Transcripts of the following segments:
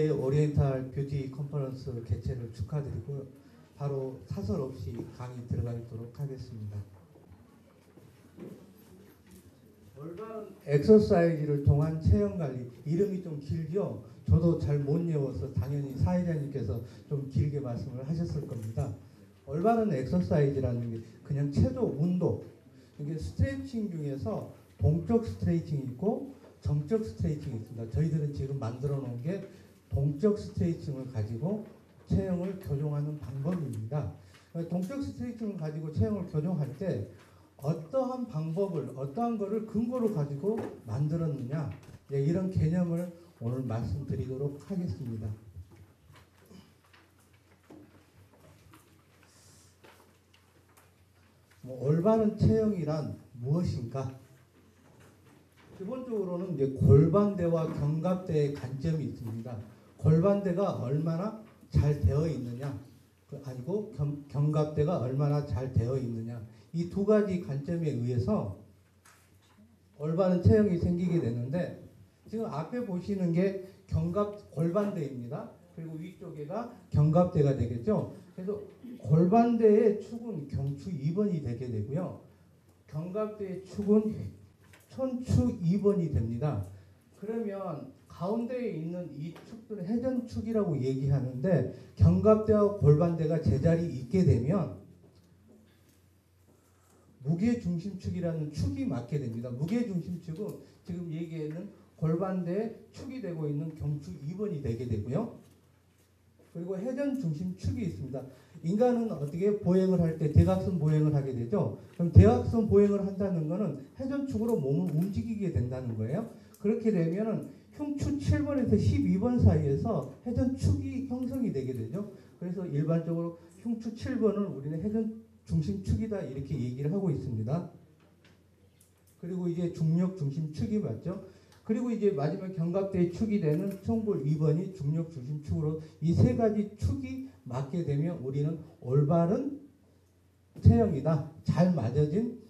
제2회 오리엔탈 뷰티 컨퍼런스 개최를 축하드리고 바로 사설 없이 강의 들어가도록 하겠습니다. 올바른 엑서사이즈를 통한 체형관리, 이름이 좀 길죠? 저도 잘 못 외워서 당연히 사회자님께서 좀 길게 말씀을 하셨을 겁니다. 올바른 엑서사이즈라는 게 그냥 체조, 운동, 이게 스트레칭 중에서 동적 스트레칭이 있고 정적 스트레칭이 있습니다. 저희들은 지금 만들어 놓은 게 동적 스트레칭을 가지고 체형을 교정하는 방법입니다. 동적 스트레칭을 가지고 체형을 교정할 때 어떠한 방법을, 어떠한 거를 근거로 가지고 만들었느냐, 이런 개념을 오늘 말씀드리도록 하겠습니다. 올바른 체형이란 무엇인가? 기본적으로는 이제 골반대와 견갑대의 관점이 있습니다. 골반대가 얼마나 잘 되어 있느냐, 아니고 견갑대가 얼마나 잘 되어 있느냐, 이 두 가지 관점에 의해서 올바른 체형이 생기게 되는데, 지금 앞에 보시는 게 골반대입니다. 그리고 위쪽에가 견갑대가 되겠죠. 그래서 골반대의 축은 경추 2번이 되게 되고요. 견갑대의 축은 천추 2번이 됩니다. 그러면 가운데에 있는 이 축들은 회전축이라고 얘기하는데, 견갑대와 골반대가 제자리 있게 되면 무게중심축이라는 축이 맞게 됩니다. 무게중심축은 지금 얘기하는 골반대에 축이 되고 있는 경추 2번이 되게 되고요. 그리고 회전중심축이 있습니다. 인간은 어떻게 보행을 할 때 대각선 보행을 하게 되죠. 그럼 대각선 보행을 한다는 것은 회전축으로 몸을 움직이게 된다는 거예요. 그렇게 되면은 흉추 7번에서 12번 사이에서 회전축이 형성이 되게 되죠. 그래서 일반적으로 흉추 7번을 우리는 회전중심축이다 이렇게 얘기를 하고 있습니다. 그리고 이제 중력중심축이 맞죠. 그리고 이제 마지막 견갑대의 축이 되는 총골 2번이 중력중심축으로 이 세 가지 축이 맞게 되면 우리는 올바른 체형이다, 잘 맞아진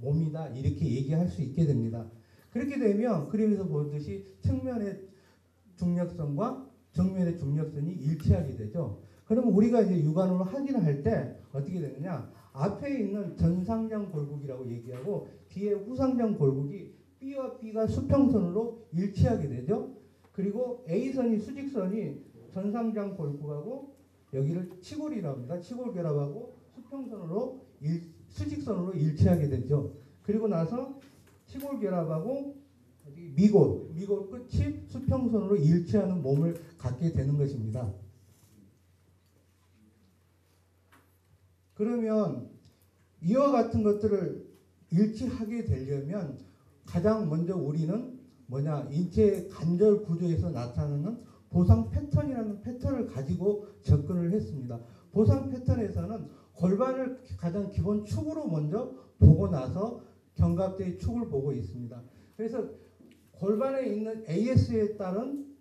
몸이다 이렇게 얘기할 수 있게 됩니다. 그렇게 되면 그림에서 보듯이 측면의 중력선과 정면의 중력선이 일치하게 되죠. 그러면 우리가 이제 육안으로 확인을 할 때 어떻게 되느냐, 앞에 있는 전상장 골국이라고 얘기하고 뒤에 후상장 골국이 B와 B가 수평선으로 일치하게 되죠. 그리고 A선이 수직선이 전상장 골국하고 여기를 치골이라고 합니다. 치골 결합하고 수평선으로 수직선으로 일치하게 되죠. 그리고 나서 치골 결합하고 미골 끝이 수평선으로 일치하는 몸을 갖게 되는 것입니다. 그러면 이와 같은 것들을 일치하게 되려면 가장 먼저 우리는 인체 관절 구조에서 나타나는 보상 패턴이라는 패턴을 가지고 접근을 했습니다. 보상 패턴에서는 골반을 가장 기본 축으로 먼저 보고 나서 견갑대의 축을 보고 있습니다. 그래서 골반에 있는 AS에 따른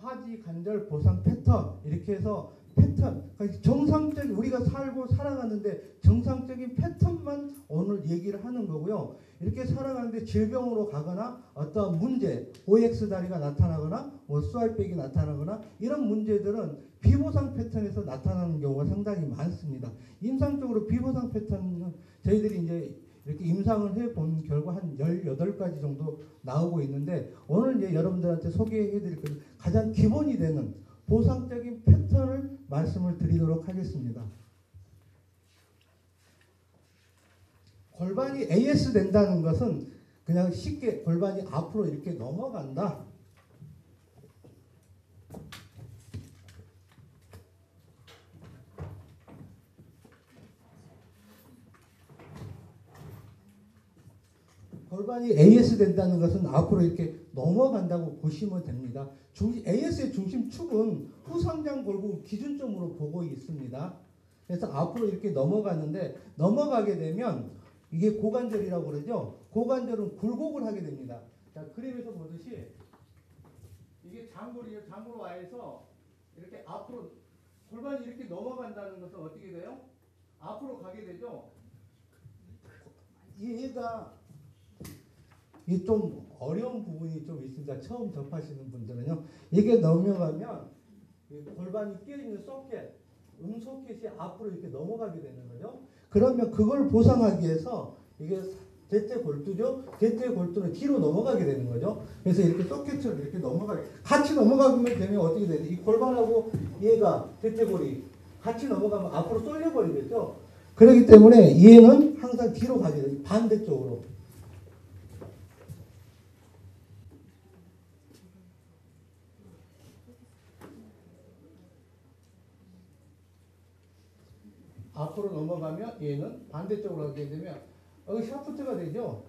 하지 관절 보상 패턴, 이렇게 해서 패턴, 정상적인 우리가 살아가는데 정상적인 패턴만 오늘 얘기를 하는 거고요. 이렇게 살아가는데 질병으로 가거나 어떠한 문제, OX 다리가 나타나거나 수알백이 나타나거나 이런 문제들은 비보상 패턴에서 나타나는 경우가 상당히 많습니다. 임상적으로 비보상 패턴은 저희들이 이제 이렇게 임상을 해본 결과 한 18가지 정도 나오고 있는데, 오늘 이제 여러분들한테 소개해 드릴 것은 가장 기본이 되는 보상적인 패턴을 말씀을 드리도록 하겠습니다. 골반이 AS 된다는 것은 그냥 쉽게 골반이 앞으로 이렇게 넘어간다. 골반이 AS 된다는 것은 앞으로 이렇게 넘어간다고 보시면 됩니다. AS의 중심축은 후상장 골국 기준점으로 보고 있습니다. 그래서 앞으로 이렇게 넘어가는데, 넘어가게 되면 이게 고관절이라고 그러죠. 고관절은 굴곡을 하게 됩니다. 자, 그림에서 보듯이 이게 장골이에요. 장골와에서 이렇게 앞으로 골반이 이렇게 넘어간다는 것은 어떻게 돼요? 이 좀 어려운 부분이 좀 있습니다. 처음 접하시는 분들은요. 이게 넘어가면 골반이 끼어있는 소켓, 소켓이 앞으로 이렇게 넘어가게 되는 거죠. 그러면 그걸 보상하기 위해서 이게 대퇴 골두죠. 대퇴 골두는 뒤로 넘어가게 되는 거죠. 그래서 이렇게 소켓처럼 이렇게 넘어가게, 같이 넘어가면 되면 어떻게 되죠? 이 골반하고 얘가 대퇴골이 같이 넘어가면 앞으로 쏠려버리겠죠. 그렇기 때문에 얘는 항상 뒤로 가게 돼요. 반대쪽으로. 앞으로 넘어가면 얘는 반대쪽으로 가게 되면 여기 샤프트가 되죠.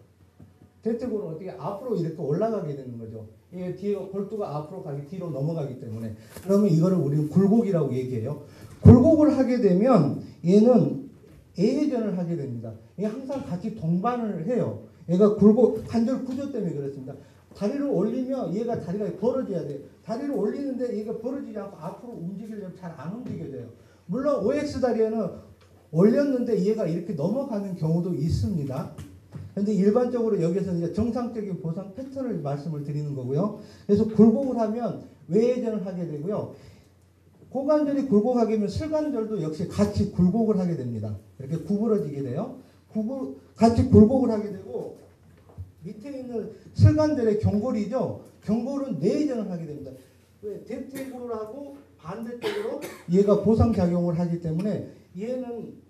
대퇴골은 어떻게 앞으로 이렇게 올라가게 되는 거죠. 이게 뒤에 골두가 앞으로 가기 뒤로 넘어가기 때문에. 그러면 이거를 우리는 굴곡이라고 얘기해요. 굴곡을 하게 되면 얘는 예회전을 하게 됩니다. 이게 항상 같이 동반을 해요. 얘가 굴곡 관절 구조 때문에 그렇습니다. 다리를 올리면 얘가 다리가 벌어져야 돼요. 다리를 올리는데 얘가 벌어지지 않고 앞으로 움직이려면 잘 안 움직여져요. 물론 OX 다리에는 올렸는데 얘가 이렇게 넘어가는 경우도 있습니다. 그런데 일반적으로 여기서 이제 정상적인 보상 패턴을 말씀을 드리는 거고요. 그래서 굴곡을 하면 외회전을 하게 되고요. 고관절이 굴곡하게 되면 슬관절도 역시 같이 굴곡을 하게 됩니다. 이렇게 구부러지게 돼요. 같이 굴곡을 하게 되고 밑에 있는 슬관절의 경골이죠. 경골은 내회전을 하게 됩니다. 왜? 대퇴골하고 반대쪽으로 얘가 보상작용을 하기 때문에 얘는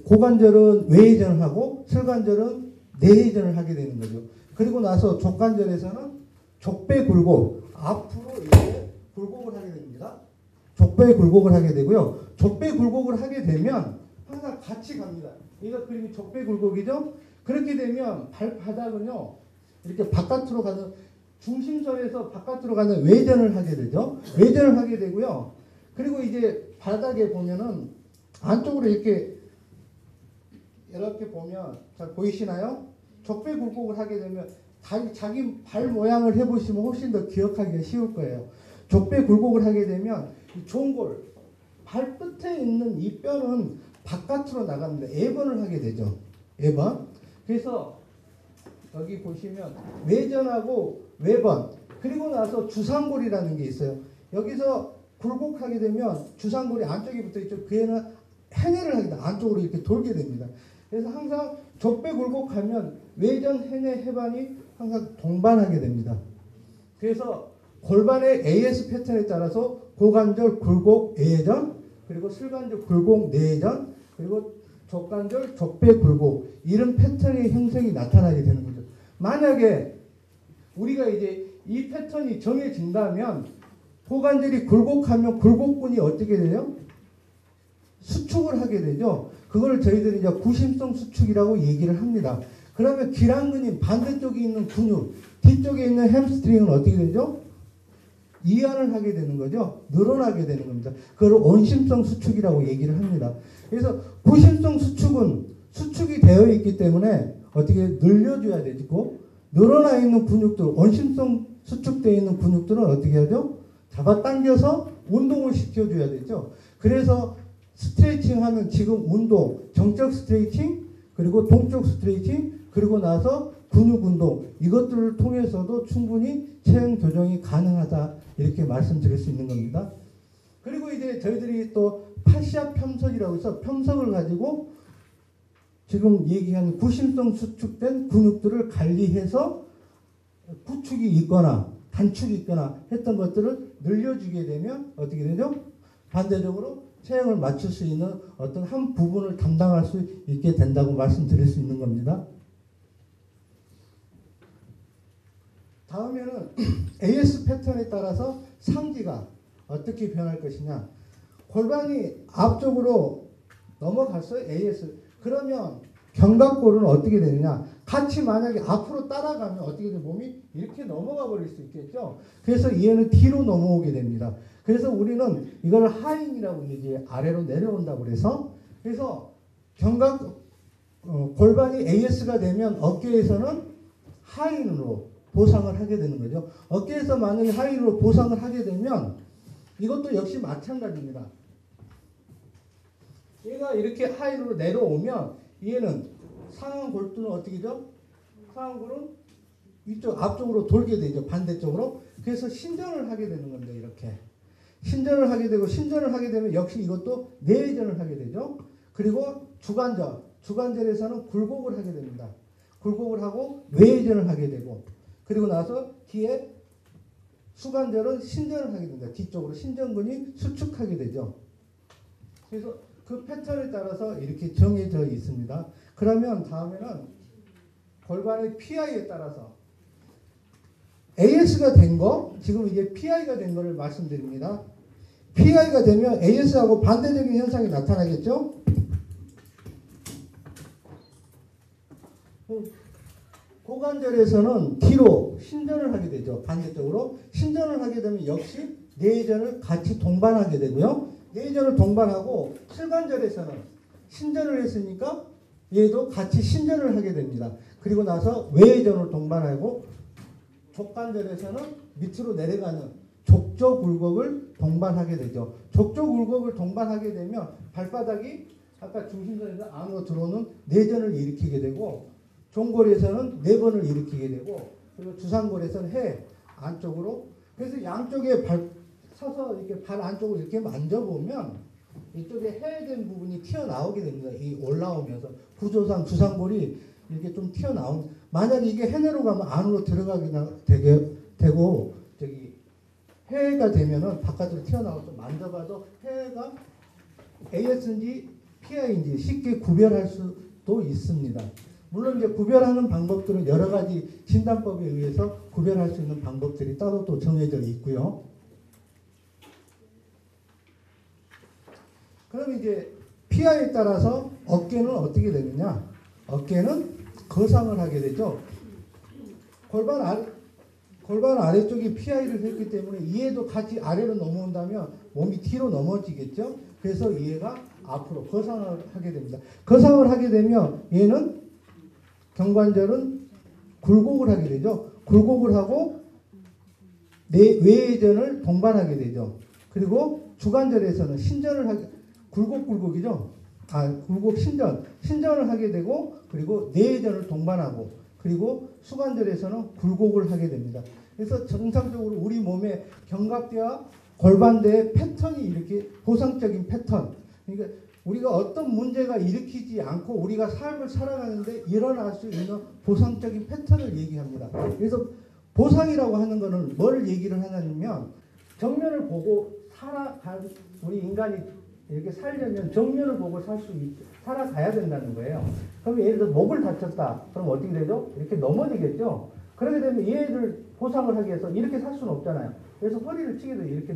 고관절은 외회전을 하고 슬관절은 내회전을 하게 되는 거죠. 그리고 나서 족관절에서는 족배 굴곡, 앞으로 이렇게 굴곡을 하게 됩니다. 족배 굴곡을 하게 되고요. 족배 굴곡을 하게 되면 항상 같이 갑니다. 이거 그림이 족배 굴곡이죠. 그렇게 되면 발바닥은요 이렇게 바깥으로 가는, 중심선에서 바깥으로 가는 외전을 하게 되죠. 외전을 하게 되고요. 그리고 이제 바닥에 보면은 안쪽으로 이렇게 보면 잘 보이시나요? 족배 굴곡을 하게 되면 자기 발 모양을 해보시면 훨씬 더 기억하기가 쉬울 거예요. 족배 굴곡을 하게 되면 이 종골, 발 끝에 있는 이 뼈는 바깥으로 나갑니다. 애번을 하게 되죠. 애번. 그래서 여기 보시면 외전하고 외번, 그리고 나서 주상골이라는 게 있어요. 여기서 굴곡하게 되면 주상골이 안쪽에 붙어 있죠. 그 애는 해내를 하게 됩니다. 안쪽으로 이렇게 돌게 됩니다. 그래서 항상 족배 굴곡하면 외전, 해내, 해반이 항상 동반하게 됩니다. 그래서 골반의 AS 패턴에 따라서 고관절 굴곡 외전, 그리고 슬관절 굴곡 내전, 그리고 족관절 족배 굴곡, 이런 패턴의 형성이 나타나게 되는 거죠. 만약에 우리가 이제 이 패턴이 정해진다면 고관절이 굴곡하면 굴곡근이 어떻게 돼요? 수축을 하게 되죠. 그걸 저희들이 이제 구심성 수축이라고 얘기를 합니다. 그러면 기랑근인 반대쪽에 있는 근육, 뒤쪽에 있는 햄스트링은 어떻게 되죠? 이완을 하게 되는 거죠. 늘어나게 되는 겁니다. 그걸 원심성 수축이라고 얘기를 합니다. 그래서 구심성 수축은 수축이 되어 있기 때문에 어떻게 늘려줘야 되고, 늘어나 있는 근육들, 원심성 수축되어 있는 근육들은 어떻게 하죠? 잡아당겨서 운동을 시켜줘야 되죠. 그래서 스트레칭 하면 지금 운동, 정적 스트레칭, 그리고 동적 스트레칭, 그리고 나서 근육 운동, 이것들을 통해서도 충분히 체형 교정이 가능하다, 이렇게 말씀드릴 수 있는 겁니다. 그리고 이제 저희들이 또 파시아 편석이라고 해서 편석을 가지고 지금 얘기한 구심성 수축된 근육들을 관리해서 구축이 있거나 단축이 있거나 했던 것들을 늘려주게 되면 어떻게 되죠? 반대적으로 체형을 맞출 수 있는 어떤 한 부분을 담당할 수 있게 된다고 말씀드릴 수 있는 겁니다. 다음에는 AS 패턴에 따라서 상기가 어떻게 변할 것이냐. 골반이 앞쪽으로 넘어갔어요. AS. 그러면 견갑골은 어떻게 되느냐. 같이 만약에 앞으로 따라가면 어떻게 돼? 몸이 이렇게 넘어가 버릴 수 있겠죠. 그래서 얘는 뒤로 넘어오게 됩니다. 그래서 우리는 이걸 하인이라고 얘기해요. 아래로 내려온다고 그래서. 그래서 골반이 AS가 되면 어깨에서는 하인으로 보상을 하게 되는 거죠. 어깨에서 만약에 하인으로 보상을 하게 되면 이것도 역시 마찬가지입니다. 얘가 이렇게 하인으로 내려오면 얘는 상완 골두는 어떻게 죠? 상안골은 이쪽 앞쪽으로 돌게 되죠. 반대쪽으로. 그래서 신전을 하게 되는 건데 이렇게. 신전을 하게 되고 신전을 하게 되면 역시 이것도 내전을 하게 되죠. 그리고 주관절. 주관절에서는 굴곡을 하게 됩니다. 굴곡을 하고 외전을 하게 되고 그리고 나서 뒤에 수관절은 신전을 하게 됩니다. 뒤쪽으로 신전근이 수축하게 되죠. 그래서 그 패턴에 따라서 이렇게 정해져 있습니다. 그러면 다음에는 골반의 PI에 따라서 AS가 된 거, 지금 이제 PI가 된 거를 말씀드립니다. PI가 되면 AS하고 반대적인 현상이 나타나겠죠? 고관절에서는 뒤로 신전을 하게 되죠. 반대쪽으로. 신전을 하게 되면 역시 내전을 같이 동반하게 되고요. 내전을 동반하고 칠관절에서는 신전을 했으니까 얘도 같이 신전을 하게 됩니다. 그리고 나서 외전을 동반하고 족관절에서는 밑으로 내려가는 족저굴곡을 동반하게 되죠. 족저굴곡을 동반하게 되면 발바닥이 아까 중심선에서 안으로 들어오는 내전을 일으키게 되고 종골에서는 내번을 일으키게 되고 그리고 주상골에서는 해 안쪽으로 그래서 양쪽에 서서 이렇게 발 안쪽으로 이렇게 만져보면 이쪽에 해된 부분이 튀어나오게 됩니다. 이 올라오면서 구조상 주상골이 이렇게 좀 튀어나온 만약에 이게 해내로 가면 안으로 들어가게 되고 저기 해가 되면은 바깥으로 튀어나와서 만져봐도 해가 AS인지 PI인지 쉽게 구별할 수도 있습니다. 물론 이제 구별하는 방법들은 여러 가지 진단법에 의해서 구별할 수 있는 방법들이 따로 또 정해져 있고요. 그럼 이제 PI에 따라서 어깨는 어떻게 되느냐? 어깨는 거상을 하게 되죠. 골반 아래쪽이 PI를 했기 때문에 이해도 같이 아래로 넘어온다면 몸이 뒤로 넘어지겠죠. 그래서 이해가 앞으로 거상을 하게 됩니다. 거상을 하게 되면 얘는 경관절은 굴곡을 하게 되죠. 굴곡을 하고 외전을 동반하게 되죠. 그리고 주관절에서는 신전을 하게 굴곡이죠. 굴곡 신전을 하게 되고 그리고 내전을 동반하고 그리고 수관절에서는 굴곡을 하게 됩니다. 그래서 정상적으로 우리 몸의 견갑대와 골반대의 패턴이 이렇게 보상적인 패턴. 그러니까 우리가 어떤 문제가 일으키지 않고 우리가 삶을 살아가는데 일어날 수 있는 보상적인 패턴을 얘기합니다. 그래서 보상이라고 하는 것은 뭐를 얘기를 하냐면 정면을 보고 우리 인간이 이렇게 살려면 정면을 보고 살아가야 된다는 거예요. 그럼 예를 들어 목을 다쳤다. 그럼 어떻게 되죠? 이렇게 넘어지겠죠? 그렇게 되면 얘를 보상을 하기 위해서 이렇게 살 수는 없잖아요. 그래서 허리를 치게 되면 이렇게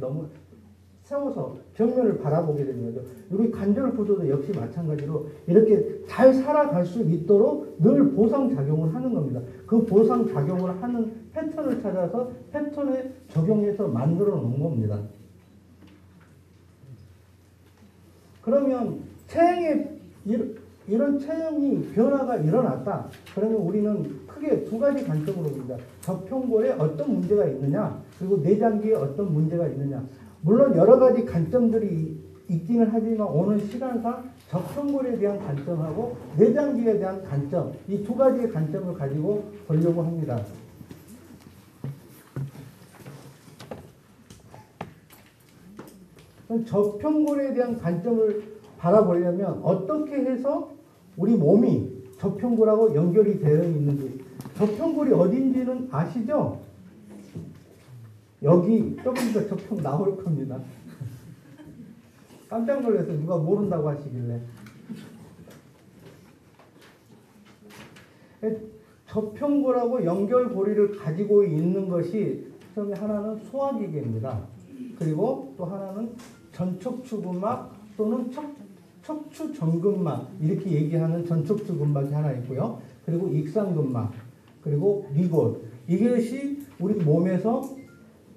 세워서 정면을 바라보게 되는 거죠. 여기 관절 구조도 역시 마찬가지로 이렇게 잘 살아갈 수 있도록 늘 보상작용을 하는 겁니다. 그 보상작용을 하는 패턴을 찾아서 패턴에 적용해서 만들어 놓은 겁니다. 그러면 체형에 이런 체형이 변화가 일어났다. 그러면 우리는 크게 두 가지 관점으로 봅니다. 저평골에 어떤 문제가 있느냐, 그리고 내장기에 어떤 문제가 있느냐. 물론 여러 가지 관점들이 있기는 하지만 오늘 시간상 저평골에 대한 관점하고 내장기에 대한 관점, 이 두 가지의 관점을 가지고 보려고 합니다. 저평골에 대한 관점을 바라보려면 어떻게 해서 우리 몸이 저평골하고 연결이 되어 있는지, 저평골이 어딘지는 아시죠? 여기 조금 더 저평 나올 겁니다. 깜짝 놀라서 누가 모른다고 하시길래. 저평골하고 연결고리를 가지고 있는 것이 처음에 하나는 소화기계입니다. 그리고 또 하나는 전척추근막 또는 척추전근막 이렇게 얘기하는 전척추근막이 하나 있고요. 그리고 익상근막 그리고 미골 이것이 우리 몸에서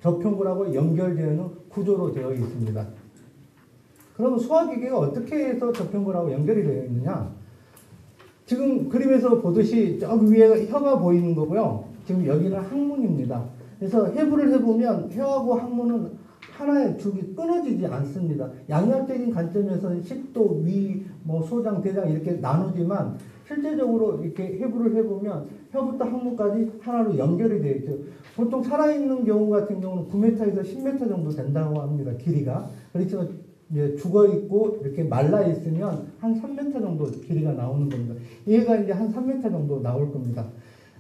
저평골하고 연결되는 구조로 되어 있습니다. 그러면 소화기계가 어떻게 해서 저평골하고 연결이 되어 있느냐? 지금 그림에서 보듯이 저기 위에 혀가 보이는 거고요. 지금 여기는 항문입니다. 그래서 해부를 해보면 혀하고 항문은 하나의 줄이 끊어지지 않습니다. 양력적인 관점에서는 식도, 위, 소장, 대장 이렇게 나누지만 실제적으로 이렇게 해부를 해보면 혀부터 항문까지 하나로 연결이 되어 있죠. 보통 살아있는 경우 같은 경우는 9m에서 10m 정도 된다고 합니다. 길이가. 그렇지만 이제 죽어 있고 이렇게 말라 있으면 한 3m 정도 길이가 나오는 겁니다. 얘가 이제 한 3m 정도 나올 겁니다.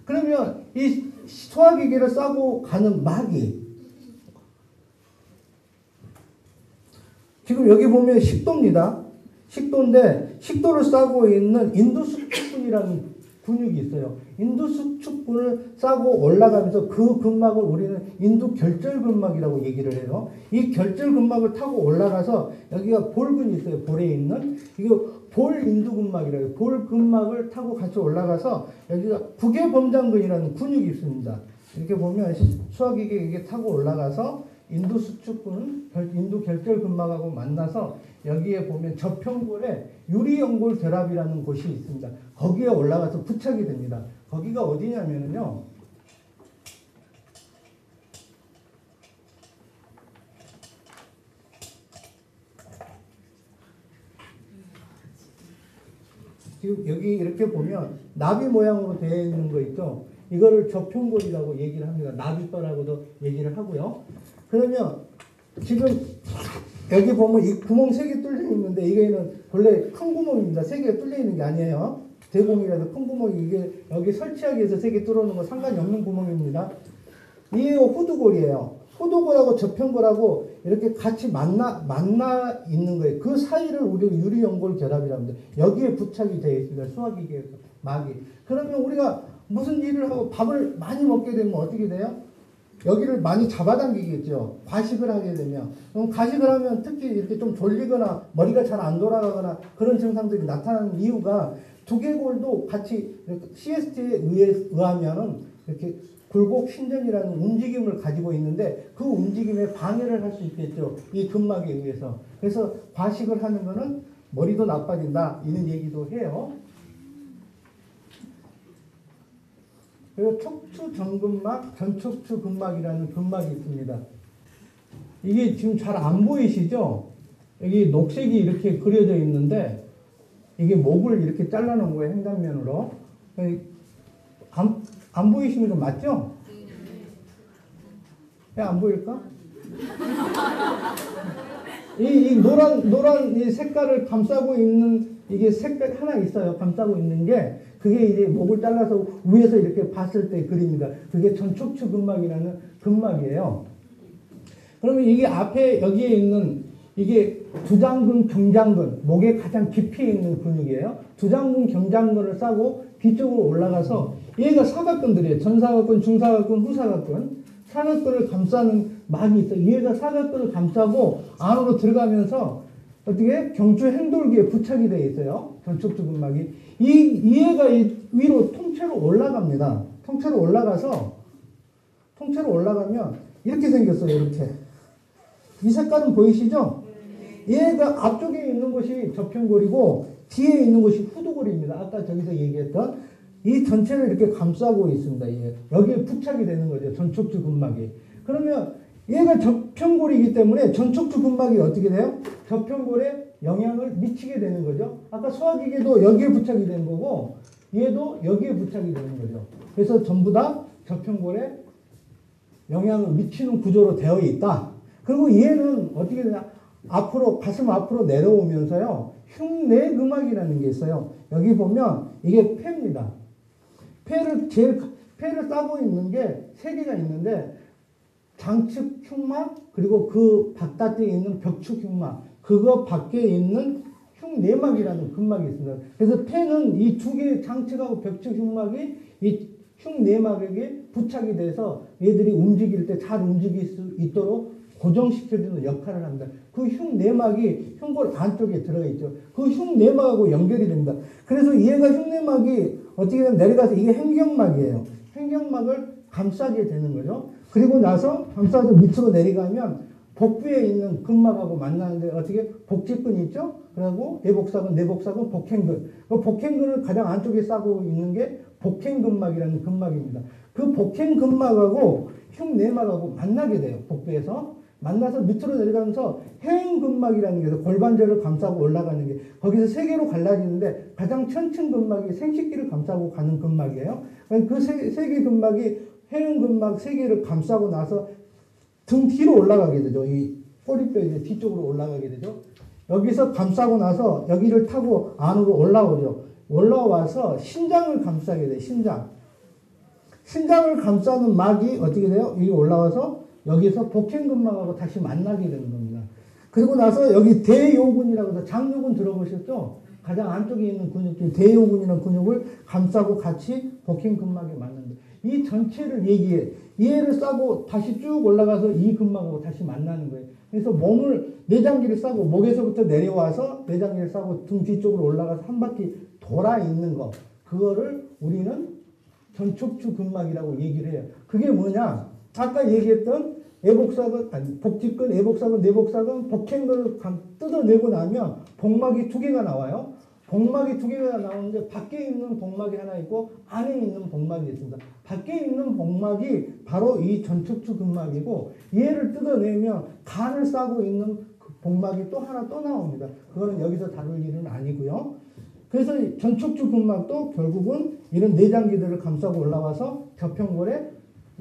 그러면 이 소화기계를 싸고 가는 막이 지금 여기 보면 식도입니다. 식도인데 식도를 싸고 있는 인두수축근이라는 근육이 있어요. 인두수축근을 싸고 올라가면서 그 근막을 우리는 인두결절근막이라고 얘기를 해요. 이 결절근막을 타고 올라가서 여기가 볼근이 있어요. 볼에 있는 이거 볼인두근막이라고 해요. 볼근막을 타고 같이 올라가서 여기가 부계범장근이라는 근육이 있습니다. 이렇게 보면 소화기계 이게 타고 올라가서 인두수축근, 인두결절근막하고 만나서 여기에 보면 저평골에 유리연골 결합이라는 곳이 있습니다. 거기에 올라가서 부착이 됩니다. 거기가 어디냐면요. 지금 여기 이렇게 보면 나비 모양으로 되어 있는 거 있죠. 이거를 저평골이라고 얘기를 합니다. 나비뼈라고도 얘기를 하고요. 그러면 지금 여기 보면 이 구멍 3개 뚫려 있는데 이게는 원래 큰 구멍입니다. 3개가 뚫려 있는 게 아니에요. 대공이라도 큰 구멍이 이게 여기 설치하기 위해서 3개 뚫어놓은 거 상관이 없는 구멍입니다. 이게 후두골이에요. 후두골하고 저평골하고 이렇게 같이 만나 있는 거예요. 그 사이를 우리가 유리연골 결합이라고 합니다. 여기에 부착이 되어 있습니다. 소화기계에서 막이. 그러면 우리가 무슨 일을 하고 밥을 많이 먹게 되면 어떻게 돼요? 여기를 많이 잡아당기겠죠. 과식을 하게 되면. 그럼 과식을 하면 특히 이렇게 좀 졸리거나 머리가 잘 안 돌아가거나 그런 증상들이 나타나는 이유가 두개골도 같이 CST에 의하면은 이렇게 굴곡 신전이라는 움직임을 가지고 있는데 그 움직임에 방해를 할 수 있겠죠. 이 근막에 의해서. 그래서 과식을 하는 거는 머리도 나빠진다. 이런 얘기도 해요. 그리고 척추정근막, 전척추근막이라는 근막이 있습니다. 이게 지금 잘 안 보이시죠? 여기 녹색이 이렇게 그려져 있는데 이게 목을 이렇게 잘라놓은 거예요. 횡단면으로. 안 보이시는 거 맞죠? 왜 안 보일까? 이 노란 이 색깔을 감싸고 있는 이게 색깔 하나 있어요. 감싸고 있는 게 그게 이제 목을 잘라서 위에서 이렇게 봤을 때 그림입니다. 그게 전척추근막이라는 근막이에요. 그러면 이게 앞에 여기에 있는 이게 두장근, 경장근, 목에 가장 깊이 있는 근육이에요. 두장근, 경장근을 싸고 뒤쪽으로 올라가서 얘가 사각근들이에요. 전사각근, 중사각근, 후사각근. 사각근을 감싸는 막이 있어요. 얘가 사각근을 감싸고 안으로 들어가면서 어떻게 경추 행돌기에 부착이 되어 있어요. 전척추근막이. 얘가 위로 통째로 올라갑니다. 통째로 올라가면 이렇게 생겼어요. 이렇게. 이 색깔은 보이시죠? 얘가 앞쪽에 있는 것이 저평골이고 뒤에 있는 것이 후두골입니다. 아까 저기서 얘기했던 이 전체를 이렇게 감싸고 있습니다. 여기에 부착이 되는 거죠. 전척추근막이. 그러면 얘가 저평골이기 때문에 전척추근막이 어떻게 돼요? 저평골에 영향을 미치게 되는 거죠. 아까 소화기계도 여기에 부착이 되는 거고 얘도 여기에 부착이 되는 거죠. 그래서 전부 다 저평골에 영향을 미치는 구조로 되어 있다. 그리고 얘는 어떻게 되냐? 앞으로 가슴 앞으로 내려오면서요. 흉내근막이라는 게 있어요. 여기 보면 이게 폐입니다. 폐를 싸고 있는 게 3개가 있는데 장측 흉막 그리고 그 바깥에 있는 벽축 흉막 그거 밖에 있는 흉내막이라는 근막이 있습니다. 그래서 폐는 이 2개의 장측하고 벽축 흉막이 이 흉내막에게 부착이 돼서 얘들이 움직일 때 잘 움직일 수 있도록 고정시켜주는 역할을 합니다. 그 흉내막이 흉골 안쪽에 들어있죠. 그 흉내막하고 연결이 됩니다. 그래서 얘가 흉내막이 어떻게 되면 내려가서 이게 행경막이에요. 행경막을 감싸게 되는 거죠. 그리고 나서 감싸서 밑으로 내려가면 복부에 있는 근막하고 만나는데 어떻게 복직근 있죠? 그리고 내복사근, 복행근. 그 복행근을 가장 안쪽에 싸고 있는 게 복행근막이라는 근막입니다. 그 복행근막하고 흉내막하고 만나게 돼요. 복부에서. 만나서 밑으로 내려가면서 해행근막이라는 게 있어요. 골반절을 감싸고 올라가는 게 거기서 세 개로 갈라지는데 가장 천층근막이 생식기를 감싸고 가는 근막이에요. 그 세 개 근막이 해행근막 세 개를 감싸고 나서 등 뒤로 올라가게 되죠. 이 꼬리뼈 이제 뒤쪽으로 올라가게 되죠. 여기서 감싸고 나서 여기를 타고 안으로 올라오죠. 올라와서 신장을 감싸게 돼요. 신장을 감싸는 막이 어떻게 돼요? 여기 올라와서 여기서 복행근막하고 다시 만나게 되는 겁니다. 그리고 나서 여기 대요근이라고 해서 장요근 들어보셨죠? 가장 안쪽에 있는 근육 중 대요근이라는 근육을 감싸고 같이 복행근막에 만난다. 이 전체를 얘를 싸고 다시 쭉 올라가서 이 근막하고 다시 만나는 거예요. 그래서 몸을 내장기를 싸고 목에서부터 내려와서 내장기를 싸고 등 뒤쪽으로 올라가서 한 바퀴 돌아 있는 거. 그거를 우리는 전척추 근막이라고 얘기를 해요. 그게 뭐냐? 아까 얘기했던 복직근, 애복사근, 내복사근, 복행근을 뜯어내고 나면 복막이 두 개가 나와요. 복막이 두 개가 나오는데 밖에 있는 복막이 하나 있고 안에 있는 복막이 있습니다. 밖에 있는 복막이 바로 이 전척추 근막이고 얘를 뜯어내면 간을 싸고 있는 복막이 또 하나 또 나옵니다. 그거는 여기서 다룰 일은 아니고요. 그래서 전척추 근막도 결국은 이런 내장기들을 감싸고 올라와서 저평골에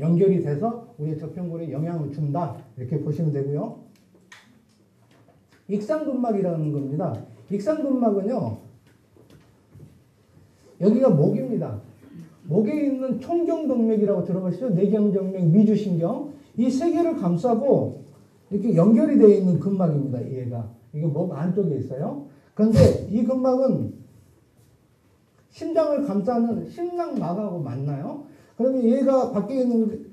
연결이 돼서 우리의 저평골에 영향을 준다. 이렇게 보시면 되고요. 익상근막이라는 겁니다. 익상근막은요. 여기가 목입니다. 목에 있는 총경동맥이라고 들어보시죠? 내경정맥, 미주신경. 이 세 개를 감싸고 이렇게 연결이 되어 있는 근막입니다. 얘가. 이게 목 안쪽에 있어요. 그런데 이 근막은 심장을 감싸는 심낭막하고 맞나요? 그러면 얘가 밖에 있는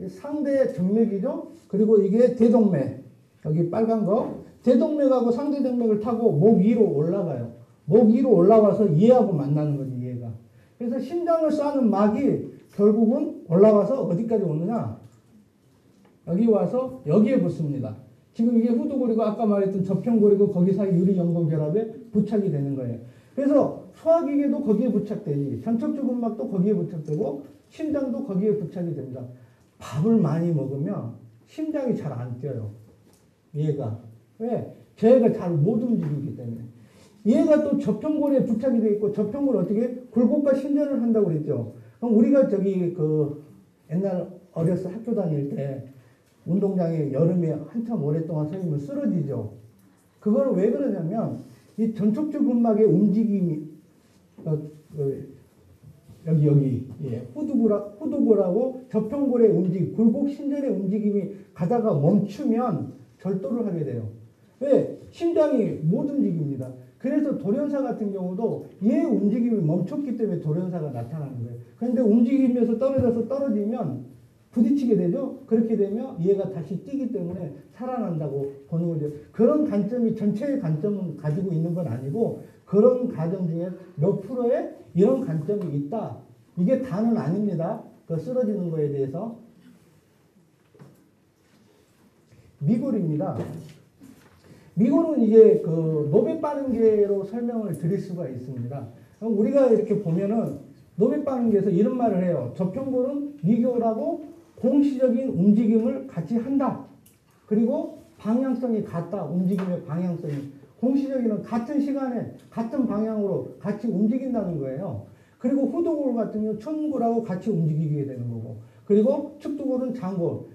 상대 정맥이죠? 그리고 이게 대동맥. 여기 빨간 거. 대동맥하고 상대 정맥을 타고 목 위로 올라가요. 목 위로 올라와서 얘하고 만나는 거지, 얘가. 그래서 심장을 싸는 막이 결국은 올라와서 어디까지 오느냐? 여기 와서 여기에 붙습니다. 지금 이게 후두골이고 아까 말했던 저평골이고 거기 사이 유리연골결합에 부착이 되는 거예요. 그래서 소화기계도 거기에 부착되지, 전척추 근막도 거기에 부착되고 심장도 거기에 부착이 됩니다. 밥을 많이 먹으면 심장이 잘 안 뛰어요. 얘가. 왜? 쟤가 잘 못 움직이기 때문에. 얘가 또 저평골에 부착이 되어 있고 저평골 어떻게 굴곡과 신전을 한다고 그랬죠. 그럼 우리가 저기 옛날 어렸을 학교 다닐 때 운동장에 여름에 한참 오랫동안 서 있으면 쓰러지죠. 그걸 왜 그러냐면 이 전척추 근막의 움직임이 여기 후두골하고 저평골의 움직임, 굴곡 신전의 움직임이 가다가 멈추면 절도를 하게 돼요. 왜? 심장이 못 움직입니다. 그래서 돌연사 같은 경우도 얘 움직임이 멈췄기 때문에 돌연사가 나타나는 거예요. 그런데 움직이면서 떨어지면 부딪히게 되죠. 그렇게 되면 얘가 다시 뛰기 때문에 살아난다고 보는 거죠. 그런 관점이 전체의 관점은 가지고 있는 건 아니고 그런 가정 중에 몇 프로의 이런 관점이 있다. 이게 다는 아닙니다. 그 쓰러지는 거에 대해서. 미골입니다. 미골은 이제 노베 빠른개로 설명을 드릴 수가 있습니다. 그럼 우리가 이렇게 보면은 노베 빠른개에서 이런 말을 해요. 저평골은 미골하고 공시적인 움직임을 같이 한다. 그리고 방향성이 같다. 움직임의 방향성이. 공시적인은 같은 시간에 같은 방향으로 같이 움직인다는 거예요. 그리고 후두골 같은 경우 천골하고 같이 움직이게 되는 거고. 그리고 측두골은 장골.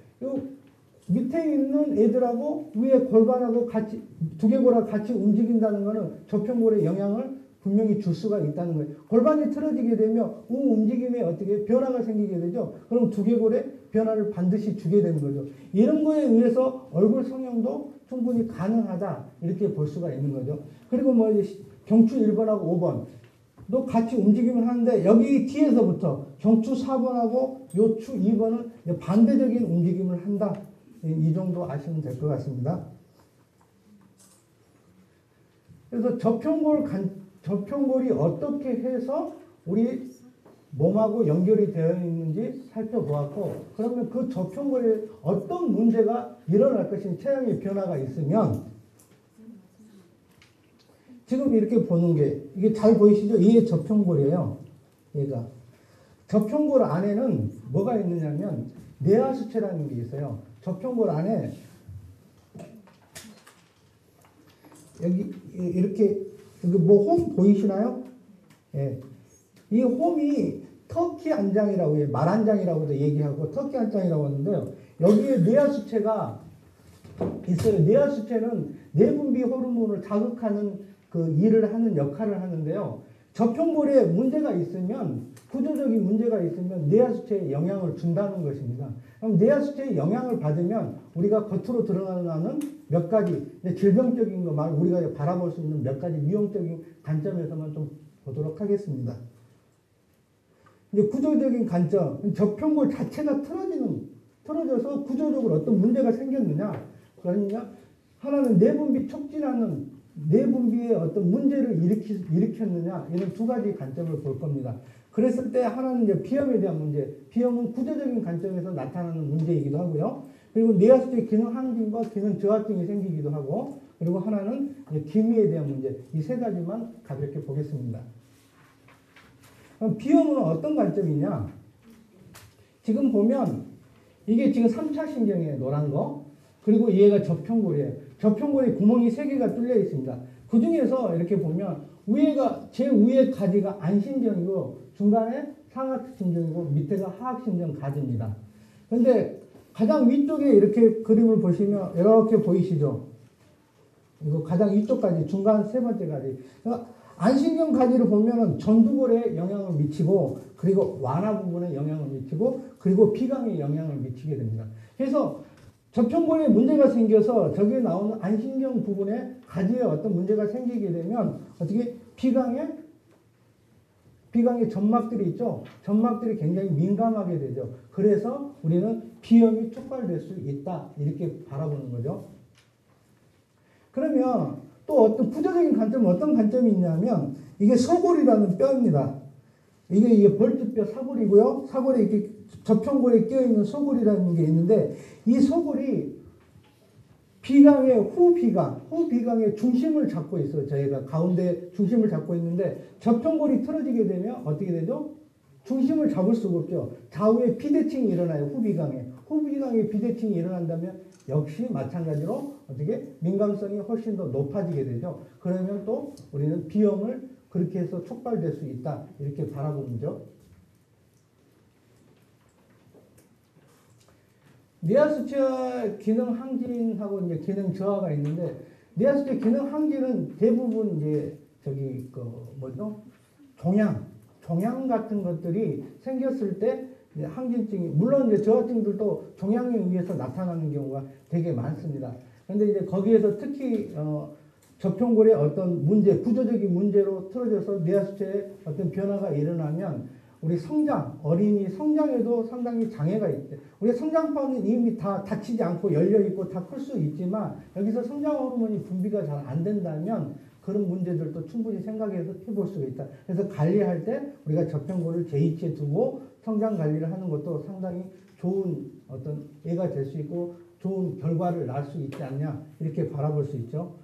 밑에 있는 애들하고 위에 골반하고 같이 두개골하고 같이 움직인다는 것은 저평골에 영향을 분명히 줄 수가 있다는 거예요. 골반이 틀어지게 되면 움직임에 어떻게 변화가 생기게 되죠. 그럼 두개골에 변화를 반드시 주게 되는 거죠. 이런 거에 의해서 얼굴 성형도 충분히 가능하다 이렇게 볼 수가 있는 거죠. 그리고 경추 1번하고 5번 또 같이 움직임을 하는데 여기 뒤에서부터 경추 4번하고 요추 2번은 반대적인 움직임을 한다. 이 정도 아시면 될 것 같습니다. 그래서 저평골이 어떻게 해서 우리 몸하고 연결이 되어 있는지 살펴보았고, 그러면 그 저평골에 어떤 문제가 일어날 것인 체형의 변화가 있으면 지금 이렇게 보는 게 이게 잘 보이시죠? 이게 저평골이에요. 얘가 저평골 안에는 뭐가 있느냐면 내하수체라는 게 있어요. 저평골 안에 여기 이렇게 뭐 홈 보이시나요? 예. 이 홈이 터키 안장이라고 해요. 말 안장이라고도 얘기하고 터키 안장이라고 하는데요. 여기에 뇌하수체가 있어요. 뇌하수체는 내분비 호르몬을 자극하는 그 일을 하는 역할을 하는데요. 저평골에 문제가 있으면 구조적인 문제가 있으면 뇌하수체에 영향을 준다는 것입니다. 그럼 뇌하수체에 영향을 받으면 우리가 겉으로 드러나는 몇 가지 질병적인 거 말 우리가 바라볼 수 있는 몇 가지 미용적인 관점에서만 좀 보도록 하겠습니다. 이제 구조적인 관점, 저평골 자체가 틀어져서 구조적으로 어떤 문제가 생겼느냐? 그러냐? 하나는 내분비 촉진하는 내분비에 어떤 문제를 일으켰느냐? 이런 두 가지 관점을 볼 겁니다. 그랬을 때 하나는 이제 비염에 대한 문제, 비염은 구조적인 관점에서 나타나는 문제이기도 하고요. 그리고 뇌하수체 기능 항진과 기능 저하증이 생기기도 하고, 그리고 하나는 기미에 대한 문제, 이 세 가지만 가볍게 보겠습니다. 그럼 비염은 어떤 관점이냐? 지금 보면 이게 지금 3차 신경이에요. 노란 거. 그리고 얘가 저평골이에요. 저평골에 구멍이 3개가 뚫려 있습니다. 그 중에서 이렇게 보면 제위의 가지가 안신경이고 중간에 상하신경이고 밑에가 하악신경 가지입니다. 그런데 가장 위쪽에 이렇게 그림을 보시면 이렇게 보이시죠? 이거 가장 위쪽까지 중간 세 번째 가지. 그러니까 안신경 가지를 보면은 전두골에 영향을 미치고 그리고 완화 부분에 영향을 미치고 그리고 피강에 영향을 미치게 됩니다. 그래서 저평골에 문제가 생겨서 저기에 나오는 안신경 부분에 가지에 어떤 문제가 생기게 되면 어떻게 피강에 점막들이 있죠. 점막들이 굉장히 민감하게 되죠. 그래서 우리는 비염이 촉발될 수 있다. 이렇게 바라보는 거죠. 그러면 또 어떤 구조적인 관점은 어떤 관점이 있냐면 이게 소골이라는 뼈입니다. 이게 벌집뼈 사골이고요. 사골에 이렇게 저평골에 끼어있는 소골이라는 게 있는데 이 소골이 비강의 후비강의 중심을 잡고 있어요. 저희가 가운데 중심을 잡고 있는데 저평골이 틀어지게 되면 어떻게 되죠? 중심을 잡을 수가 없죠. 좌우에 비대칭이 일어나요. 후비강에 비대칭이 일어난다면 역시 마찬가지로 어떻게 민감성이 훨씬 더 높아지게 되죠. 그러면 또 우리는 비염을 그렇게 해서 촉발될 수 있다. 이렇게 바라보는 거죠. 뇌하수체 기능 항진하고 이제 기능 저하가 있는데 뇌하수체 기능 항진은 대부분 이제 종양 같은 것들이 생겼을 때 항진증이 물론 이제 저하증들도 종양에 의해서 나타나는 경우가 되게 많습니다. 그런데 이제 거기에서 특히 저평골의 어떤 문제, 구조적인 문제로 틀어져서 뇌하수체에 어떤 변화가 일어나면 우리 어린이 성장에도 상당히 장애가 있대. 우리 성장판은 이미 다 닫히지 않고 열려있고 다 클 수 있지만 여기서 성장 호르몬이 분비가 잘 안 된다면 그런 문제들도 충분히 생각해서 해볼 수가 있다. 그래서 관리할 때 우리가 저평골을 제2치에 두고 성장 관리를 하는 것도 상당히 좋은 어떤 예가 될 수 있고 좋은 결과를 낳을 수 있지 않냐 이렇게 바라볼 수 있죠.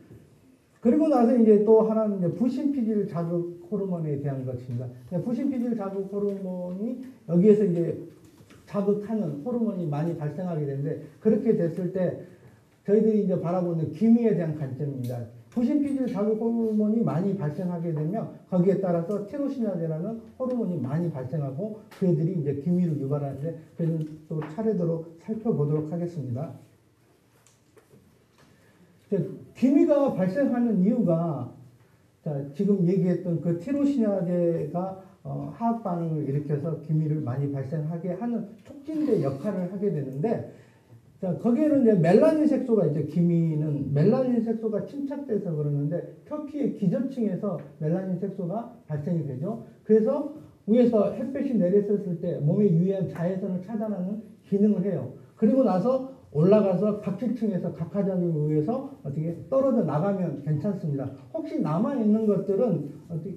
그리고 나서 이제 또 하나는 이제 부신피질 자극 호르몬에 대한 것입니다. 부신피질 자극 호르몬이 여기에서 이제 자극하는 호르몬이 많이 발생하게 되는데 그렇게 됐을 때 저희들이 이제 바라보는 기미에 대한 관점입니다. 부신피질 자극 호르몬이 많이 발생하게 되면 거기에 따라서 티로시나제라는 호르몬이 많이 발생하고 그 애들이 이제 기미를 유발하는데 그래서 또 차례대로 살펴보도록 하겠습니다. 기미가 발생하는 이유가 지금 얘기했던 그 티로시나제가 화학 반응을 일으켜서 기미를 많이 발생하게 하는 촉진제 역할을 하게 되는데 거기에는 이제 멜라닌 색소가 이제 기미는 멜라닌 색소가 침착돼서 그러는데 표피의 기저층에서 멜라닌 색소가 발생이 되죠. 그래서 위에서 햇볕이 내렸을 때 몸에 유해한 자외선을 차단하는 기능을 해요. 그리고 나서 올라가서 각질층에서 각하작용에 의해서 어떻게 떨어져 나가면 괜찮습니다. 혹시 남아있는 것들은 어떻게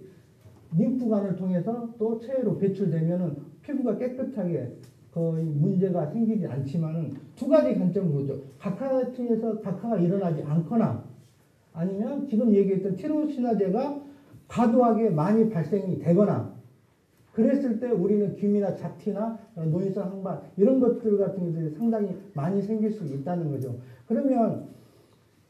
림프관을 통해서 또 체외로 배출되면은 피부가 깨끗하게 거의 문제가 생기지 않지만은 두 가지 관점으로 보죠. 각하층에서 각하가 일어나지 않거나 아니면 지금 얘기했던 티로시나제가 과도하게 많이 발생이 되거나 그랬을 때 우리는 기미나 잡티나 노인성 항반 이런 것들 같은 것들이 상당히 많이 생길 수 있다는 거죠. 그러면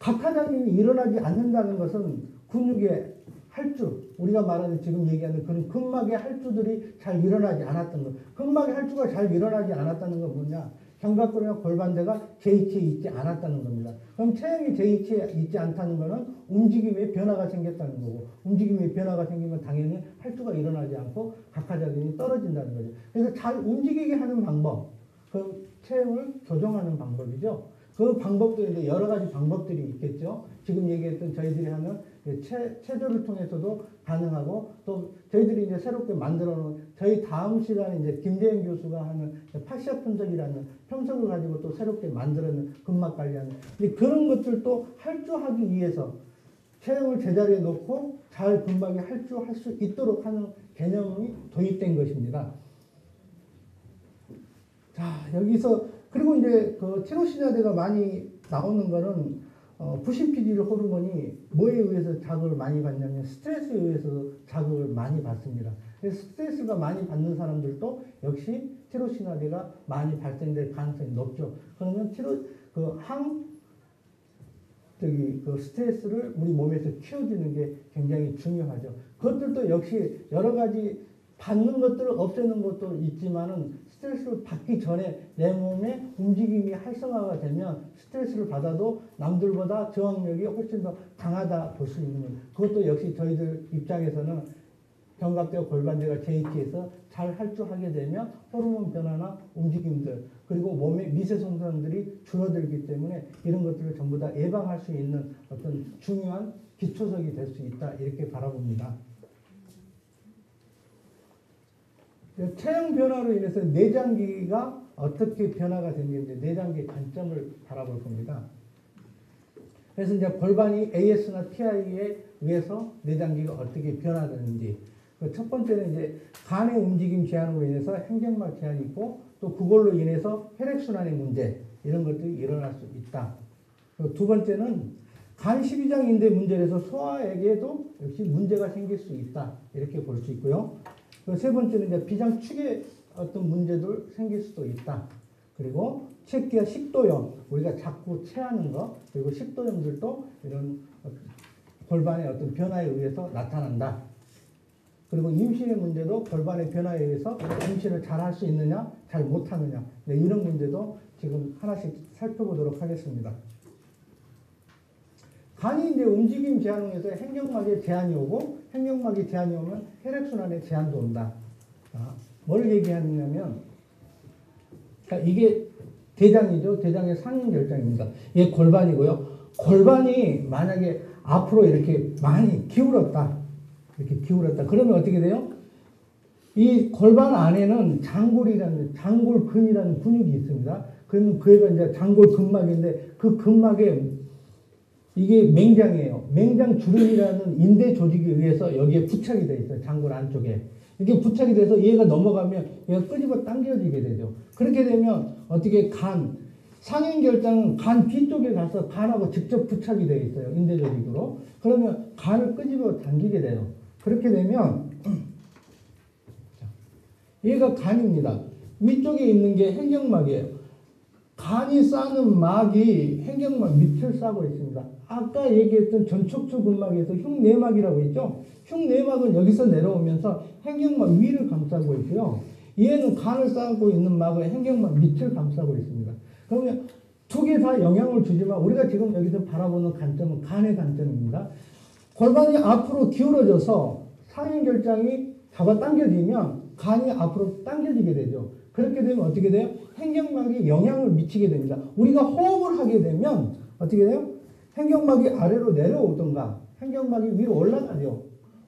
각하작용이 일어나지 않는다는 것은 근육의 할주, 우리가 말하는 지금 얘기하는 그런 근막의 할주들이 잘 일어나지 않았던 것. 근막의 할주가 잘 일어나지 않았다는 건 뭐냐? 견갑골이나 골반대가 제2치에 있지 않았다는 겁니다. 그럼 체형이 제2치에 있지 않다는 것은 움직임에 변화가 생겼다는 거고, 움직임에 변화가 생기면 당연히 할주가 일어나지 않고 각하작용이 떨어진다는 거죠. 그래서 잘 움직이게 하는 방법, 그 체형을 교정하는 방법이죠. 그 방법도 이제 여러 가지 방법들이 있겠죠. 지금 얘기했던 저희들이 하는 체조를 통해서도 가능하고, 또 저희들이 이제 새롭게 만들어 놓은, 저희 다음 시간에 이제 김재현 교수가 하는 파시아 분석이라는 평석을 가지고 또 새롭게 만들어낸 근막 관리하는, 그런 것들도 할주하기 위해서 체형을 제자리에 놓고 잘 근막에 할주할 수 있도록 하는 개념이 도입된 것입니다. 자, 여기서, 그리고 이제 그 티로시나제가 많이 나오는 거는 부신피질 호르몬이 뭐에 의해서 자극을 많이 받냐면 스트레스에 의해서 자극을 많이 받습니다. 그래서 스트레스가 많이 받는 사람들도 역시 티로시나제가 많이 발생될 가능성이 높죠. 그러면 그 스트레스를 우리 몸에서 키워주는 게 굉장히 중요하죠. 그것들도 역시 여러 가지 받는 것들을 없애는 것도 있지만은 스트레스를 받기 전에 내 몸의 움직임이 활성화가 되면 스트레스를 받아도 남들보다 저항력이 훨씬 더 강하다 볼 수 있는 거예요. 그것도 역시 저희들 입장에서는 견갑대와 골반대가 제2치에서 잘 할주하게 되면 호르몬 변화나 움직임들, 그리고 몸의 미세손상들이 줄어들기 때문에 이런 것들을 전부 다 예방할 수 있는 어떤 중요한 기초석이 될 수 있다, 이렇게 바라봅니다. 체형 변화로 인해서 내장기가 어떻게 변화가 되는지, 내장기의 관점을 바라볼 겁니다. 그래서 이제 골반이 AS나 TI에 의해서 내장기가 어떻게 변화되는지, 첫 번째는 이제 간의 움직임 제한으로 인해서 행정막 제한이 있고, 또 그걸로 인해서 혈액순환의 문제, 이런 것들이 일어날 수 있다. 두 번째는 간 12장인대 문제에서 소화에게도 역시 문제가 생길 수 있다, 이렇게 볼 수 있고요. 세 번째는 이제 비장축에 어떤 문제도 생길 수도 있다. 그리고 체기와 식도염, 우리가 자꾸 체하는 거, 그리고 식도염들도 이런 골반의 어떤 변화에 의해서 나타난다. 그리고 임신의 문제도 골반의 변화에 의해서 임신을 잘 할 수 있느냐, 잘 못하느냐, 이런 문제도 지금 하나씩 살펴보도록 하겠습니다. 간이 이제 움직임 제한으로 해서 행정막에 제한이 오고, 행정막에 제한이 오면 혈액순환에 제한도 온다. 자, 뭘 얘기하느냐면, 그러니까 이게 대장이죠. 대장의 상인결장입니다. 이게 골반이고요. 골반이 만약에 앞으로 이렇게 많이 기울었다. 이렇게 기울었다. 그러면 어떻게 돼요? 이 골반 안에는 장골근이라는 근육이 있습니다. 그러면 그애가 이제 장골근막인데, 그 근막에 이게 맹장이에요. 맹장 주름이라는 인대 조직에 의해서 여기에 부착이 되어 있어요. 장골 안쪽에. 이게 부착이 돼서 얘가 넘어가면 얘가 끄집어 당겨지게 되죠. 그렇게 되면 어떻게 상행결장은 간 뒤쪽에 가서 간하고 직접 부착이 되어 있어요. 인대 조직으로. 그러면 간을 끄집어 당기게 돼요. 그렇게 되면 얘가 간입니다. 위쪽에 있는 게 행정막이에요. 간이 싸는 막이 행정막 밑을 싸고 있습니다. 아까 얘기했던 전척추 근막에서 흉내막이라고 했죠. 흉내막은 여기서 내려오면서 행정막 위를 감싸고 있고요. 얘는 간을 싸고 있는 막은 행정막 밑을 감싸고 있습니다. 그러면 두 개 다 영향을 주지만 우리가 지금 여기서 바라보는 관점은 간의 관점입니다. 골반이 앞으로 기울어져서 상행결장이 잡아당겨지면 간이 앞으로 당겨지게 되죠. 그렇게 되면 어떻게 돼요? 행정막이 영향을 미치게 됩니다. 우리가 호흡을 하게 되면 어떻게 돼요? 행정막이 아래로 내려오던가 행정막이 위로 올라가죠.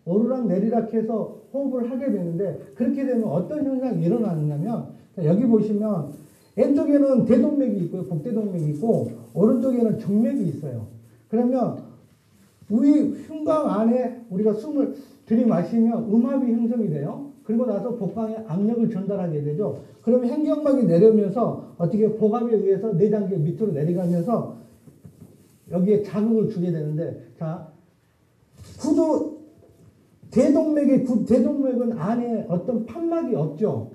오르락 내리락 해서 호흡을 하게 되는데, 그렇게 되면 어떤 현상이 일어나느냐면, 여기 보시면 왼쪽에는 대동맥이 있고요. 복대동맥이 있고, 오른쪽에는 정맥이 있어요. 그러면 흉곽 안에 우리가 숨을 들이마시면 음압이 형성이 돼요. 그리고 나서 복강에 압력을 전달하게 되죠. 그러면 행정막이 내려오면서 어떻게 복압에 의해서 내장기 밑으로 내려가면서 여기에 자극을 주게 되는데, 자, 대동맥은 안에 어떤 판막이 없죠.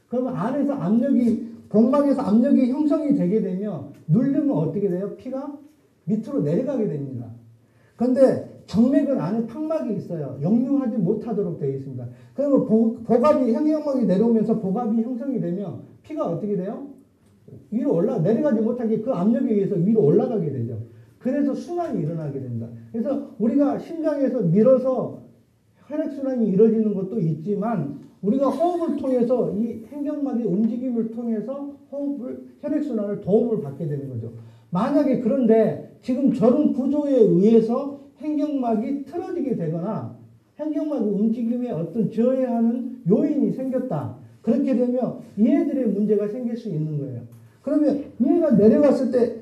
그러면 안에서 복막에서 압력이 형성이 되게 되면 누르면 어떻게 돼요? 피가 밑으로 내려가게 됩니다. 그런데 정맥은 안에 탁막이 있어요. 역류하지 못하도록 되어 있습니다. 그리고 복압이, 행경막이 내려오면서 복압이 형성이 되면 피가 어떻게 돼요? 위로 내려가지 못하게 그 압력에 의해서 위로 올라가게 되죠. 그래서 순환이 일어나게 됩니다. 그래서 우리가 심장에서 밀어서 혈액순환이 이루어지는 것도 있지만 우리가 호흡을 통해서 이 행경막의 움직임을 통해서 혈액순환을 도움을 받게 되는 거죠. 만약에 그런데 지금 저런 구조에 의해서 행경막이 틀어지게 되거나 행경막 움직임에 어떤 저해하는 요인이 생겼다. 그렇게 되면 얘들의 문제가 생길 수 있는 거예요. 그러면 얘가 내려갔을 때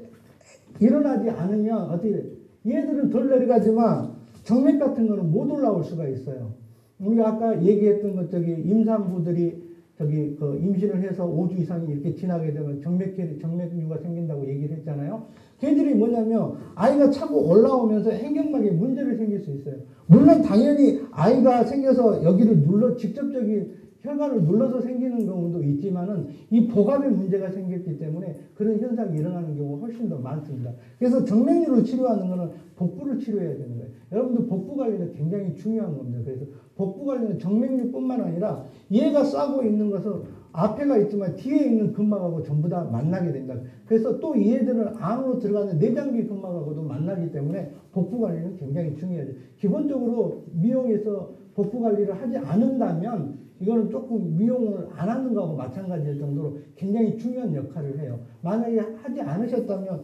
일어나지 않으면 어떻게 돼? 얘들은 덜 내려가지만 정맥 같은 거는 못 올라올 수가 있어요. 우리가 아까 얘기했던 것 임산부들이 그 임신을 해서 5주 이상이 이렇게 지나게 되면 정맥류가 생긴다고 얘기를 했잖아요. 걔들이 뭐냐면 아이가 차고 올라오면서 행경막에 문제를 생길 수 있어요. 물론 당연히 아이가 생겨서 여기를 직접적인 혈관을 눌러서 생기는 경우도 있지만은 이 복압에 문제가 생겼기 때문에 그런 현상이 일어나는 경우가 훨씬 더 많습니다. 그래서 정맥류를 치료하는 것은 복부를 치료해야 되는 거예요. 여러분들 복부 관리는 굉장히 중요한 겁니다. 그래서 복부 관리는 정맥류뿐만 아니라 얘가 싸고 있는 것은 앞에가 있지만 뒤에 있는 근막하고 전부 다 만나게 된다. 그래서 또 얘들은 안으로 들어가는 내장기 근막하고도 만나기 때문에 복부 관리는 굉장히 중요하죠. 기본적으로 미용에서 복부 관리를 하지 않는다면 이거는 조금 미용을 안 하는 거하고 마찬가지일 정도로 굉장히 중요한 역할을 해요. 만약에 하지 않으셨다면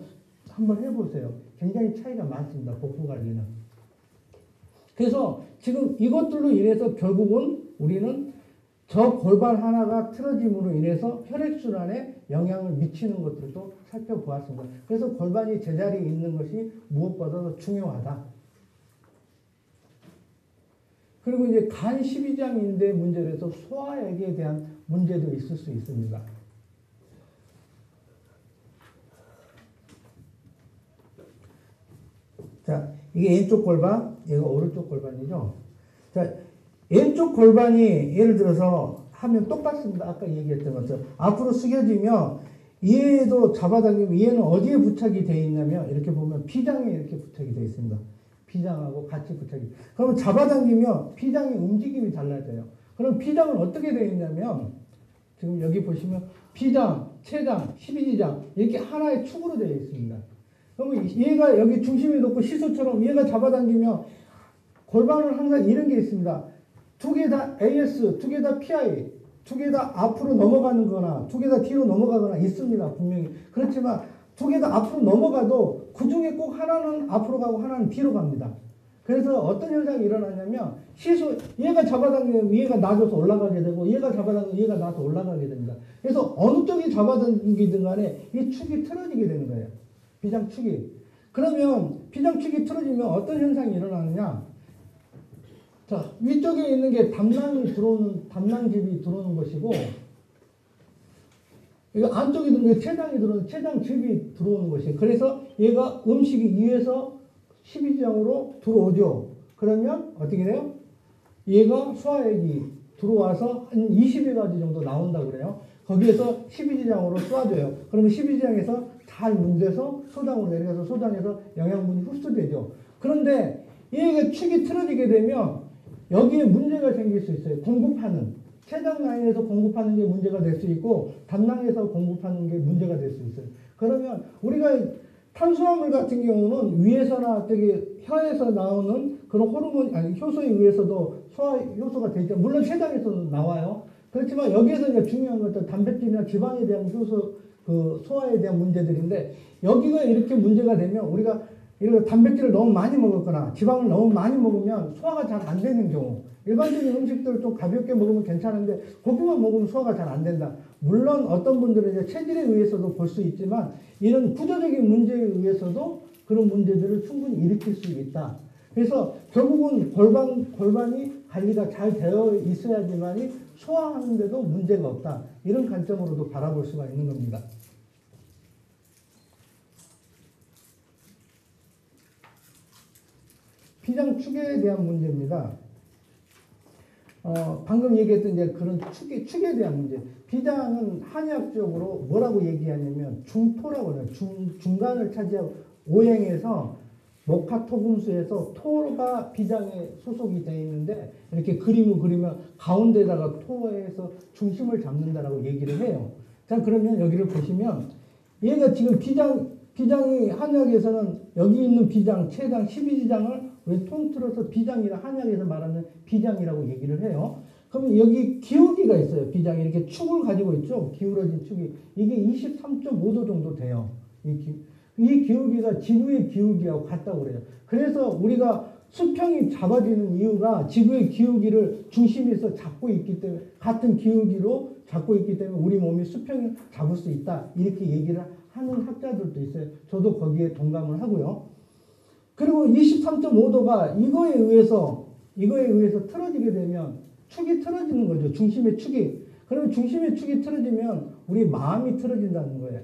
한번 해보세요. 굉장히 차이가 많습니다. 복부 관리는. 그래서 지금 이것들로 인해서 결국은 우리는 저 골반 하나가 틀어짐으로 인해서 혈액순환에 영향을 미치는 것들도 살펴보았습니다. 그래서 골반이 제자리에 있는 것이 무엇보다도 중요하다. 그리고 이제 간 12장인대 문제에서 소화액에 대한 문제도 있을 수 있습니다. 자, 이게 왼쪽 골반, 얘가 오른쪽 골반이죠. 자, 왼쪽 골반이 예를 들어서 하면 똑같습니다. 아까 얘기했던 것처럼 앞으로 숙여지면 얘도 잡아당기면 얘는 어디에 부착이 되어 있냐면 이렇게 보면 피장에 이렇게 부착이 되어 있습니다. 피장하고 같이 부착이. 그러면 잡아당기면 피장의 움직임이 달라져요. 그럼 피장은 어떻게 되어 있냐면 지금 여기 보시면 피장, 체장, 12지장 이렇게 하나의 축으로 되어 있습니다. 그러면 얘가 여기 중심이 높고 시소처럼 얘가 잡아당기면 골반은 항상 이런 게 있습니다. 두 개 다 AS, 두 개 다 PI, 두 개 다 앞으로 넘어가는 거나 두 개 다 뒤로 넘어가거나 있습니다. 분명히. 그렇지만 두 개 다 앞으로 넘어가도 그 중에 꼭 하나는 앞으로 가고 하나는 뒤로 갑니다. 그래서 어떤 현상이 일어나냐면 얘가 잡아당기면 얘가 놔줘서 올라가게 되고 얘가 잡아당기면 얘가 놔서 올라가게 됩니다. 그래서 어느 쪽이 잡아당기든 간에 이 축이 틀어지게 되는 거예요. 비장축이. 그러면 비장축이 틀어지면 어떤 현상이 일어나느냐. 자, 위쪽에 있는 게 담낭즙이 들어오는 것이고 이거 안쪽에 있는 게 체장즙이 들어오는 것이에요. 그래서 얘가 음식이 위에서 12지장으로 들어오죠. 그러면 어떻게 돼요? 얘가 소화액이 들어와서 한 20여 가지 정도 나온다고 그래요. 거기에서 12지장으로 쏴줘요. 그러면 12지장에서 잘 문제서 소장으로 내려가서 소장에서 영양분이 흡수되죠. 그런데 얘가 축이 틀어지게 되면 여기에 문제가 생길 수 있어요. 공급하는. 체장 라인에서 공급하는 게 문제가 될 수 있고 담낭에서 공급하는 게 문제가 될 수 있어요. 그러면 우리가 탄수화물 같은 경우는 위에서나 저기 혀에서 나오는 그런 호르몬, 효소에 의해서도 소화 효소가 되죠. 물론 췌장에서도 나와요. 그렇지만 여기에서 이제 중요한 것은 단백질이나 지방에 대한 효소, 그 소화에 대한 문제들인데 여기가 이렇게 문제가 되면 우리가 이런 단백질을 너무 많이 먹었거나 지방을 너무 많이 먹으면 소화가 잘 안 되는 경우. 일반적인 음식들을 좀 가볍게 먹으면 괜찮은데 고기만 먹으면 소화가 잘 안 된다. 물론 어떤 분들은 이제 체질에 의해서도 볼 수 있지만 이런 구조적인 문제에 의해서도 그런 문제들을 충분히 일으킬 수 있다. 그래서 결국은 골반이 관리가 잘 되어 있어야지만이 소화하는데도 문제가 없다. 이런 관점으로도 바라볼 수가 있는 겁니다. 비장축에 대한 문제입니다. 방금 얘기했던 이제 그런 축에 대한 문제. 비장은 한의학적으로 뭐라고 얘기하냐면 중토라고 해요. 중간을 차지하고 O행에서 목화토금수에서 토가 비장에 소속이 되어 있는데 이렇게 그림을 그리면 가운데다가 토에서 중심을 잡는다라고 얘기를 해요. 자, 그러면 여기를 보시면 얘가 지금 비장이 한약에서는 여기 있는 비장, 최장 12지장을 왜 통틀어서 비장이라 한약에서 말하는 비장이라고 얘기를 해요. 그러면 여기 기울기가 있어요. 비장이 이렇게 축을 가지고 있죠. 기울어진 축이. 이게 23.5도 정도 돼요. 이 기울기가 지구의 기울기하고 같다고 그래요. 그래서 우리가 수평이 잡아지는 이유가 지구의 기울기를 중심에서 잡고 있기 때문에 같은 기울기로 잡고 있기 때문에 우리 몸이 수평을 잡을 수 있다. 이렇게 얘기를 하는 학자들도 있어요. 저도 거기에 동감을 하고요. 그리고 23.5도가 이거에 의해서 틀어지게 되면 축이 틀어지는 거죠. 중심의 축이. 그러면 중심의 축이 틀어지면 우리 마음이 틀어진다는 거예요.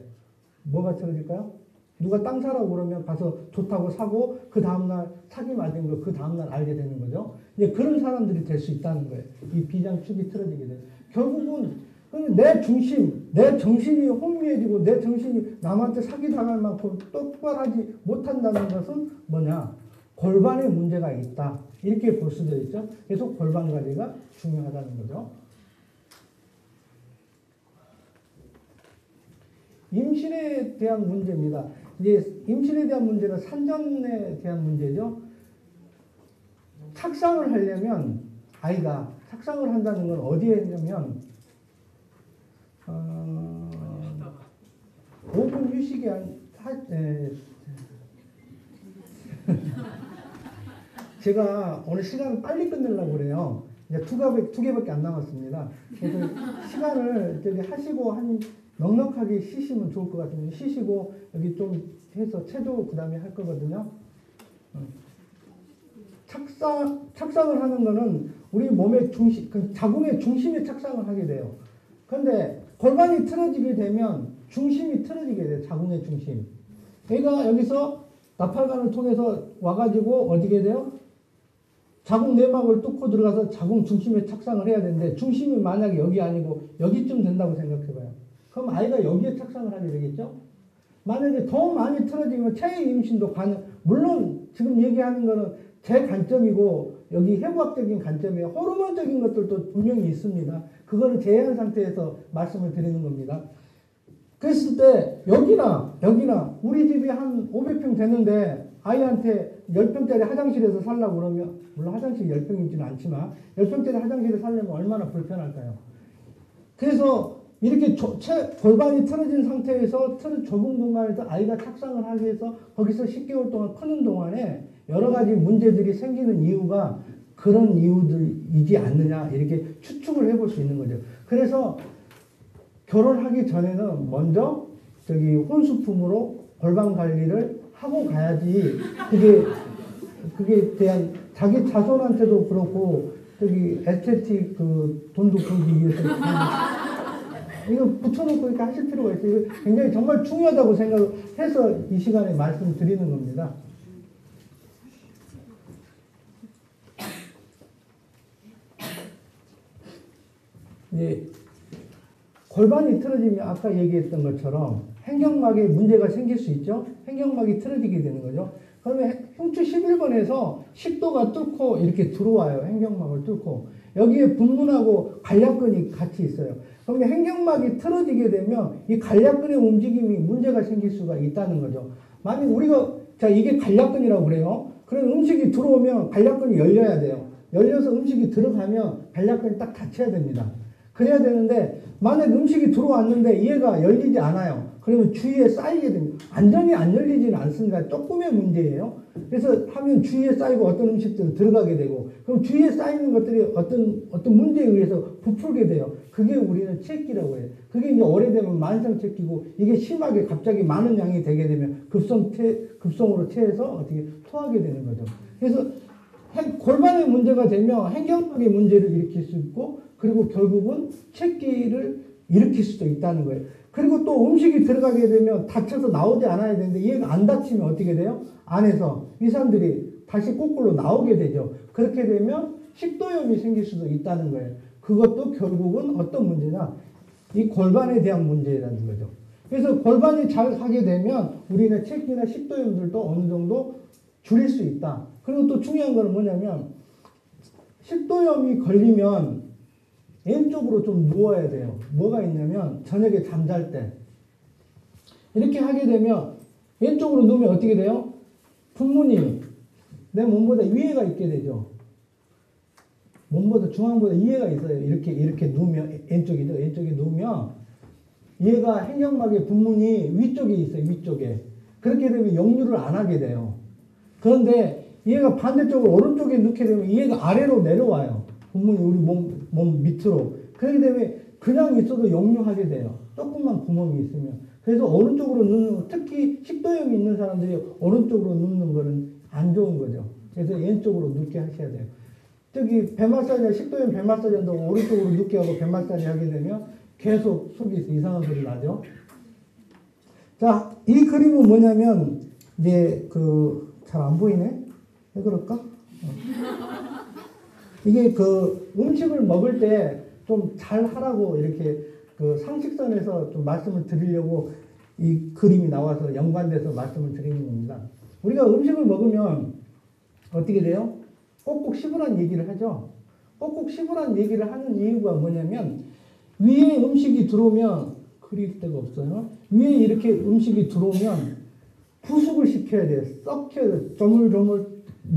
뭐가 틀어질까요? 누가 땅 사라고 그러면 가서 좋다고 사고 그 다음날 사기 맞은 거 그 다음날 알게 되는 거죠. 이제 그런 사람들이 될 수 있다는 거예요. 이 비장축이 틀어지게 돼요. 결국은 내 중심, 내 정신이 혼미해지고 내 정신이 남한테 사기당할 만큼 똑바르지 못한다는 것은 뭐냐? 골반에 문제가 있다. 이렇게 볼 수도 있죠. 그래서 골반 관리가 중요하다는 거죠. 임신에 대한 문제입니다. 이제 임신에 대한 문제는 산전에 대한 문제죠. 착상을 하려면 아이가 착상을 한다는 건 어디에 했냐면 5분 휴식이 제가 오늘 시간을 빨리 끝내려고 그래요. 이제 두 개밖에 안 남았습니다. 그래서 시간을 저기 하시고 한 넉넉하게 쉬시면 좋을 것 같은데 쉬시고 여기 좀 해서 체조 그 다음에 할 거거든요. 착상을 하는 거는 우리 몸의 중심, 자궁의 중심에 착상을 하게 돼요. 그런데 골반이 틀어지게 되면 중심이 틀어지게 돼요. 자궁의 중심. 얘가 여기서 나팔관을 통해서 와가지고 어디게 돼요? 자궁 내막을 뚫고 들어가서 자궁 중심에 착상을 해야 되는데 중심이 만약에 여기 아니고 여기쯤 된다고 생각해봐요. 그럼 아이가 여기에 착상을 하게 되겠죠? 만약에 더 많이 틀어지면 체의 임신도 물론 지금 얘기하는 거는 제 관점이고 여기 해부학적인 관점이에요. 호르몬적인 것들도 분명히 있습니다. 그거를 제외한 상태에서 말씀을 드리는 겁니다. 그랬을 때 여기나 우리 집이 한 500평 되는데 아이한테 10평짜리 화장실에서 살라고 그러면 물론 화장실이 10평이지는 않지만 10평짜리 화장실에 살려면 얼마나 불편할까요? 그래서 이렇게 골반이 틀어진 상태에서 좁은 공간에서 아이가 착상을 하기 위해서 거기서 10개월 동안 크는 동안에 여러 가지 문제들이 생기는 이유가 그런 이유들이지 않느냐 이렇게 추측을 해볼 수 있는 거죠. 그래서 결혼하기 전에는 먼저 혼수품으로 골반 관리를 하고 가야지 그게 대한 자기 자손한테도 그렇고 에스테틱 돈도 벌기 위해서 이거 붙여놓고 이렇게 하실 필요가 있어요. 이거 굉장히 정말 중요하다고 생각해서 이 시간에 말씀드리는 겁니다. 예, 골반이 틀어지면 아까 얘기했던 것처럼 횡격막에 문제가 생길 수 있죠. 횡격막이 틀어지게 되는 거죠. 그러면 흉추 11번에서 10도가 뚫고 이렇게 들어와요. 횡격막을 뚫고. 여기에 분문하고 관략근이 같이 있어요. 그러면 횡격막이 틀어지게 되면 이 관략근의 움직임이 문제가 생길 수가 있다는 거죠. 만약 이게 관략근이라고 그래요. 그럼 음식이 들어오면 관략근이 열려야 돼요. 열려서 음식이 들어가면 관략근이 딱 닫혀야 됩니다. 그래야 되는데 만약 음식이 들어왔는데 얘가 열리지 않아요. 그러면 주위에 쌓이게 됩니다. 완전히 안 열리지는 않습니다. 조금의 문제예요. 그래서 하면 주위에 쌓이고 어떤 음식들은 들어가게 되고 그럼 주위에 쌓이는 것들이 어떤 문제에 의해서 부풀게 돼요. 그게 우리는 체기라고 해요. 그게 이제 오래되면 만성체기고 이게 심하게 갑자기 많은 양이 되게 되면 급성으로 체해서 어떻게 토하게 되는 거죠. 그래서 골반의 문제가 되면 횡격막의 문제를 일으킬 수 있고 그리고 결국은 체기를 일으킬 수도 있다는 거예요. 그리고 또 음식이 들어가게 되면 닫혀서 나오지 않아야 되는데 얘가 안 닫히면 어떻게 돼요? 안에서 이 사람들이 다시 거꾸로 나오게 되죠. 그렇게 되면 식도염이 생길 수도 있다는 거예요. 그것도 결국은 어떤 문제냐? 이 골반에 대한 문제라는 거죠. 그래서 골반이 잘 하게 되면 우리는 체기나 식도염들도 어느 정도 줄일 수 있다. 그리고 또 중요한 거는 뭐냐면 식도염이 걸리면 왼쪽으로 좀 누워야 돼요. 뭐가 있냐면 저녁에 잠잘 때 이렇게 하게 되면 왼쪽으로 누우면 어떻게 돼요? 분문이 내 몸보다 위에가 있게 되죠. 몸보다 중앙보다 위에가 있어요. 이렇게 누우면 왼쪽이죠. 왼쪽에 누우면 얘가 행정막의 분문이 위쪽에 있어요. 위쪽에. 그렇게 되면 역류를 안 하게 돼요. 그런데 얘가 반대쪽으로 오른쪽에 넣게 되면 얘가 아래로 내려와요. 분문이 우리 몸 밑으로. 그렇게 되면 그냥 있어도 역류하게 돼요. 조금만 구멍이 있으면. 그래서 오른쪽으로 눕는, 특히 식도염이 있는 사람들이 오른쪽으로 눕는 거는 안 좋은 거죠. 그래서 왼쪽으로 눕게 하셔야 돼요. 저기 배 마사지나 식도염 배 마사지도 오른쪽으로 눕게 하고 배 마사지 하게 되면 계속 속에서 이상한 소리 나죠. 자, 이 그림은 뭐냐면 이제 잘 안 보이네. 왜 그럴까? 이게 음식을 먹을 때 좀 잘 하라고 이렇게 상식선에서 좀 말씀을 드리려고 이 그림이 나와서 연관돼서 말씀을 드리는 겁니다. 우리가 음식을 먹으면 어떻게 돼요? 꼭꼭 씹으라는 얘기를 하죠. 꼭꼭 씹으라는 얘기를 하는 이유가 뭐냐면 위에 음식이 들어오면 그릴 데가 없어요. 위에 이렇게 음식이 들어오면 부숙을 시켜야 돼요. 썩혀야 돼요. 조물조물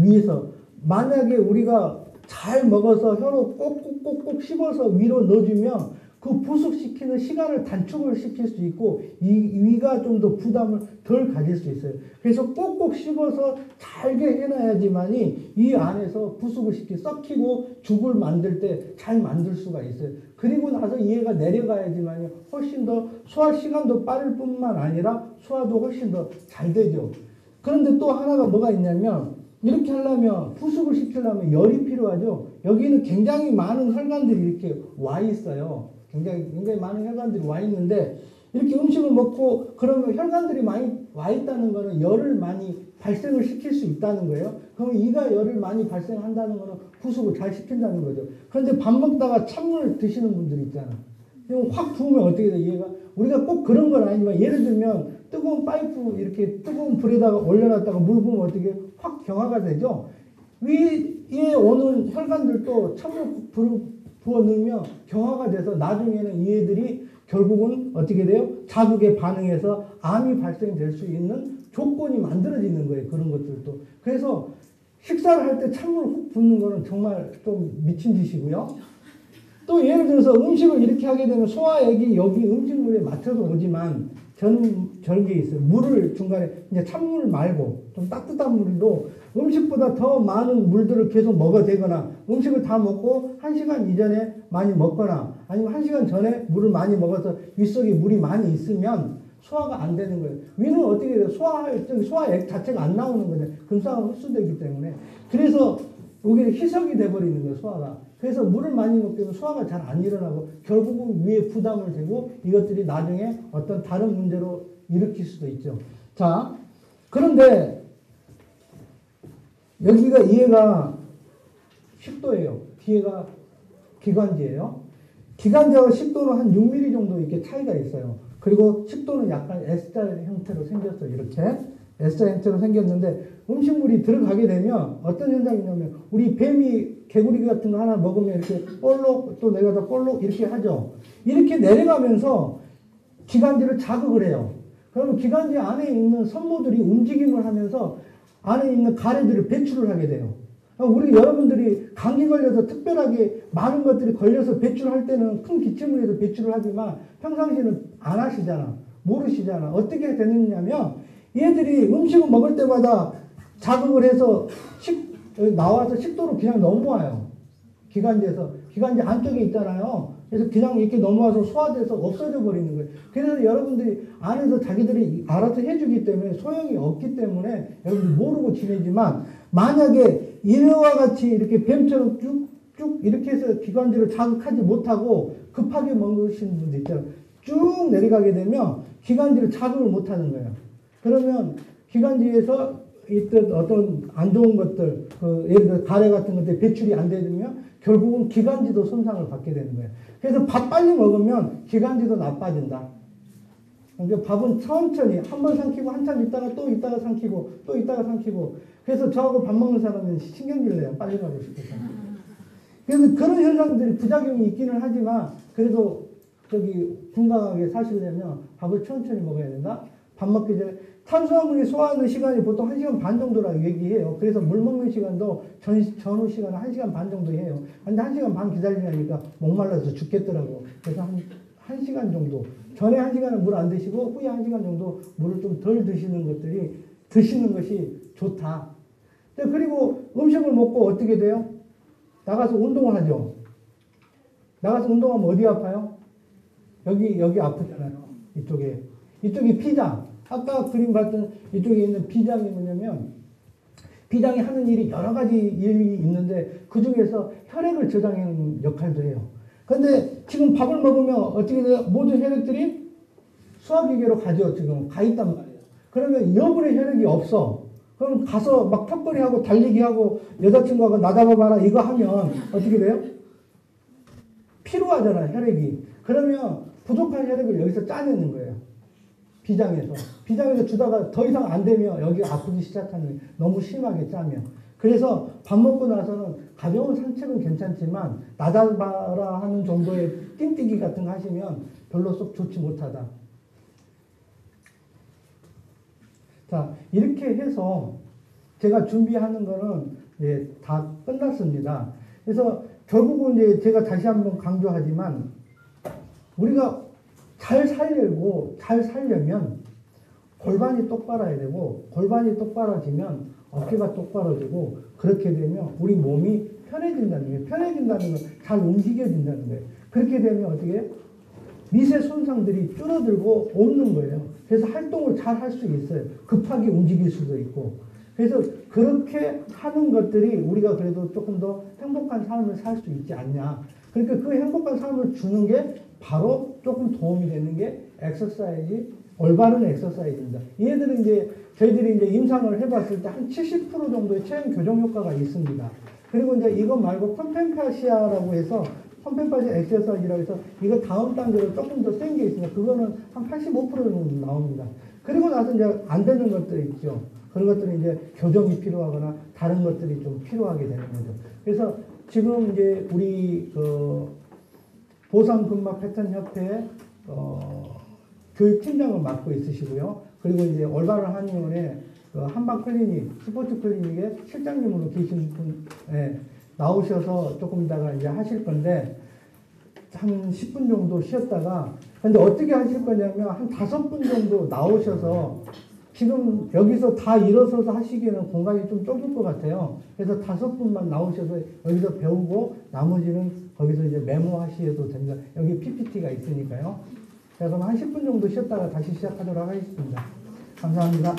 위에서. 만약에 우리가 잘 먹어서 혀로 꼭꼭 씹어서 위로 넣어주면 그 부숙시키는 시간을 단축을 시킬 수 있고 이 위가 좀 더 부담을 덜 가질 수 있어요. 그래서 꼭꼭 씹어서 잘게 해놔야지만이 이 안에서 부숙을 썩히고 죽을 만들 때 잘 만들 수가 있어요. 그리고 나서 얘가 내려가야지만이 훨씬 더 소화 시간도 빠를 뿐만 아니라 소화도 훨씬 더 잘 되죠. 그런데 또 하나가 뭐가 있냐면 이렇게 하려면 부숙을 시키려면 열이 필요하죠. 여기는 굉장히 많은 혈관들이 이렇게 와 있어요. 굉장히 많은 혈관들이 와 있는데 이렇게 음식을 먹고 그러면 혈관들이 많이 와 있다는 거는 열을 많이 발생을 시킬 수 있다는 거예요. 그럼 이가 열을 많이 발생한다는 거는 부숙을 잘 시킨다는 거죠. 그런데 밥 먹다가 찬물 드시는 분들 있잖아. 확 부으면 어떻게 돼? 얘가 우리가 꼭 그런 건 아니지만 예를 들면 뜨거운 파이프 이렇게 뜨거운 불에다가 올려놨다가 물 부으면 어떻게 확 경화가 되죠. 위에 오는 혈관들도 찬물 부어 넣으면 경화가 돼서 나중에는 얘들이 결국은 어떻게 돼요? 자극에 반응해서 암이 발생될 수 있는 조건이 만들어지는 거예요. 그런 것들도. 그래서 식사를 할 때 찬물 훅 붓는 거는 정말 좀 미친 짓이고요. 또 예를 들어서 음식을 이렇게 하게 되면 소화액이 여기 음식물에 맞춰서 오지만 저런 게 있어요. 물을 중간에 이제 찬물 말고 좀 따뜻한 물도 음식보다 더 많은 물들을 계속 먹어대거나 음식을 다 먹고 1시간 이전에 많이 먹거나 아니면 1시간 전에 물을 많이 먹어서 윗속에 물이 많이 있으면 소화가 안 되는 거예요. 위는 어떻게 돼요? 소화액 자체가 안 나오는 거죠. 근사가 흡수되기 때문에. 그래서 여기 희석이 돼버리는 거예요, 소화가. 그래서 물을 많이 먹게 되면 소화가 잘 안 일어나고 결국은 위에 부담을 되고 이것들이 나중에 어떤 다른 문제로 일으킬 수도 있죠. 자, 그런데 여기가 얘가 식도예요. 뒤에가 기관지예요. 기관지하고 식도는 한 6mm 정도 이렇게 차이가 있어요. 그리고 식도는 약간 S자 형태로 생겼어요. 이렇게 S자 형태로 생겼는데 음식물이 들어가게 되면 어떤 현상이 있냐면 우리 뱀이 개구리 같은 거 하나 먹으면 이렇게 볼록 또 내려가다 볼록 이렇게 하죠. 이렇게 내려가면서 기관지를 자극을 해요. 그러면 기관지 안에 있는 섬모들이 움직임을 하면서 안에 있는 가래들을 배출을 하게 돼요. 우리 여러분들이 감기 걸려서 특별하게 많은 것들이 걸려서 배출할 때는 큰 기침을 해서 배출을 하지만 평상시에는 안 하시잖아. 모르시잖아. 어떻게 되느냐면 얘들이 음식을 먹을 때마다 자극을 해서 나와서 식도로 그냥 넘어와요. 기관지에서. 기관지 안쪽에 있잖아요. 그래서 그냥 이렇게 넘어와서 소화돼서 없어져 버리는 거예요. 그래서 여러분들이 안에서 자기들이 알아서 해주기 때문에 소용이 없기 때문에 여러분들 모르고 지내지만 만약에 이와 같이 이렇게 뱀처럼 쭉쭉 이렇게 해서 기관지를 자극하지 못하고 급하게 먹으시는 분들 있잖아요. 쭉 내려가게 되면 기관지를 자극을 못하는 거예요. 그러면 기관지에서 있던 어떤 안 좋은 것들, 예를 들어 가래 같은 것들이 배출이 안 되면 결국은 기관지도 손상을 받게 되는 거예요. 그래서 밥 빨리 먹으면 기관지도 나빠진다. 그러니까 밥은 천천히 한 번 삼키고 한참 있다가 또 있다가 삼키고 또 있다가 삼키고 그래서 저하고 밥 먹는 사람은 신경질 내요. 빨리 가고 싶어서. 그래서 그런 현상들이 부작용이 있기는 하지만 그래도 건강하게 사시려면 밥을 천천히 먹어야 된다. 밥 먹기 전에 탄수화물이 소화하는 시간이 보통 1시간 반 정도라고 얘기해요. 그래서 물 먹는 시간도 전후 시간은 1시간 반 정도 해요. 근데 1시간 반 기다리니까 목말라서 죽겠더라고. 그래서 한 1시간 정도. 전에 1시간은 물 안 드시고 후에 1시간 정도 물을 좀 덜 드시는 것이 좋다. 그리고 음식을 먹고 어떻게 돼요? 나가서 운동을 하죠. 나가서 운동하면 어디 아파요? 여기 아프잖아요. 이쪽이 피장. 아까 그림 봤던 이쪽에 있는 비장이 뭐냐면 비장이 하는 일이 여러 가지 일이 있는데 그 중에서 혈액을 저장하는 역할도 해요. 그런데 지금 밥을 먹으면 어떻게 돼요? 모든 혈액들이 소화기계로 가죠. 지금 가 있단 말이에요. 그러면 여분의 혈액이 없어. 그럼 가서 막 턱걸이하고 달리기하고 여자친구하고 나 잡아봐라 이거 하면 어떻게 돼요? 피로하잖아요. 혈액이. 그러면 부족한 혈액을 여기서 짜내는 거예요. 비장에서 주다가 더 이상 안 되면 여기가 아프기 시작하는 거예요. 너무 심하게 짜면. 그래서 밥 먹고 나서는 가벼운 산책은 괜찮지만 나 잡아라 하는 정도의 띵뛰기 같은 거 하시면 별로 썩 좋지 못하다. 자, 이렇게 해서 제가 준비하는 거는 이제 다 끝났습니다. 그래서 결국은 이제 제가 다시 한번 강조하지만 우리가 잘 살려면 골반이 똑바라야 되고 골반이 똑바라지면 어깨가 똑바라지고 그렇게 되면 우리 몸이 편해진다는 거예요. 편해진다는 건 잘 움직여진다는 거예요. 그렇게 되면 어떻게 해요? 미세 손상들이 줄어들고 없는 거예요. 그래서 활동을 잘 할 수 있어요. 급하게 움직일 수도 있고. 그래서 그렇게 하는 것들이 우리가 그래도 조금 더 행복한 삶을 살 수 있지 않냐. 그러니까 그 행복한 삶을 주는 게 바로 조금 도움이 되는 게 올바른 엑서사이즈입니다. 얘들은 저희들이 임상을 해봤을 때 한 70% 정도의 체형 교정 효과가 있습니다. 그리고 이거 말고 컴펜파시아라고 해서 컴펜파시아 엑서사이즈라고 해서 이거 다음 단계로 조금 더 센 게 있습니다. 그거는 한 85% 정도 나옵니다. 그리고 나서 안 되는 것들이 있죠. 그런 것들은 교정이 필요하거나 다른 것들이 좀 필요하게 되는 거죠. 그래서 지금 우리 보상근막 패턴 협회 교육팀장을 맡고 있으시고요. 그리고 올바른 한의원의 한방 클리닉, 스포츠 클리닉의 실장님으로 계신 분 나오셔서 조금 이따가 하실 건데 한 10분 정도 쉬었다가 근데 어떻게 하실 거냐면 한 5분 정도 나오셔서 지금 여기서 다 일어서서 하시기에는 공간이 좀 좁을 것 같아요. 그래서 5분만 나오셔서 여기서 배우고 나머지는 거기서 메모하셔도 됩니다. 여기 PPT가 있으니까요. 자, 그럼 한 10분 정도 쉬었다가 다시 시작하도록 하겠습니다. 감사합니다.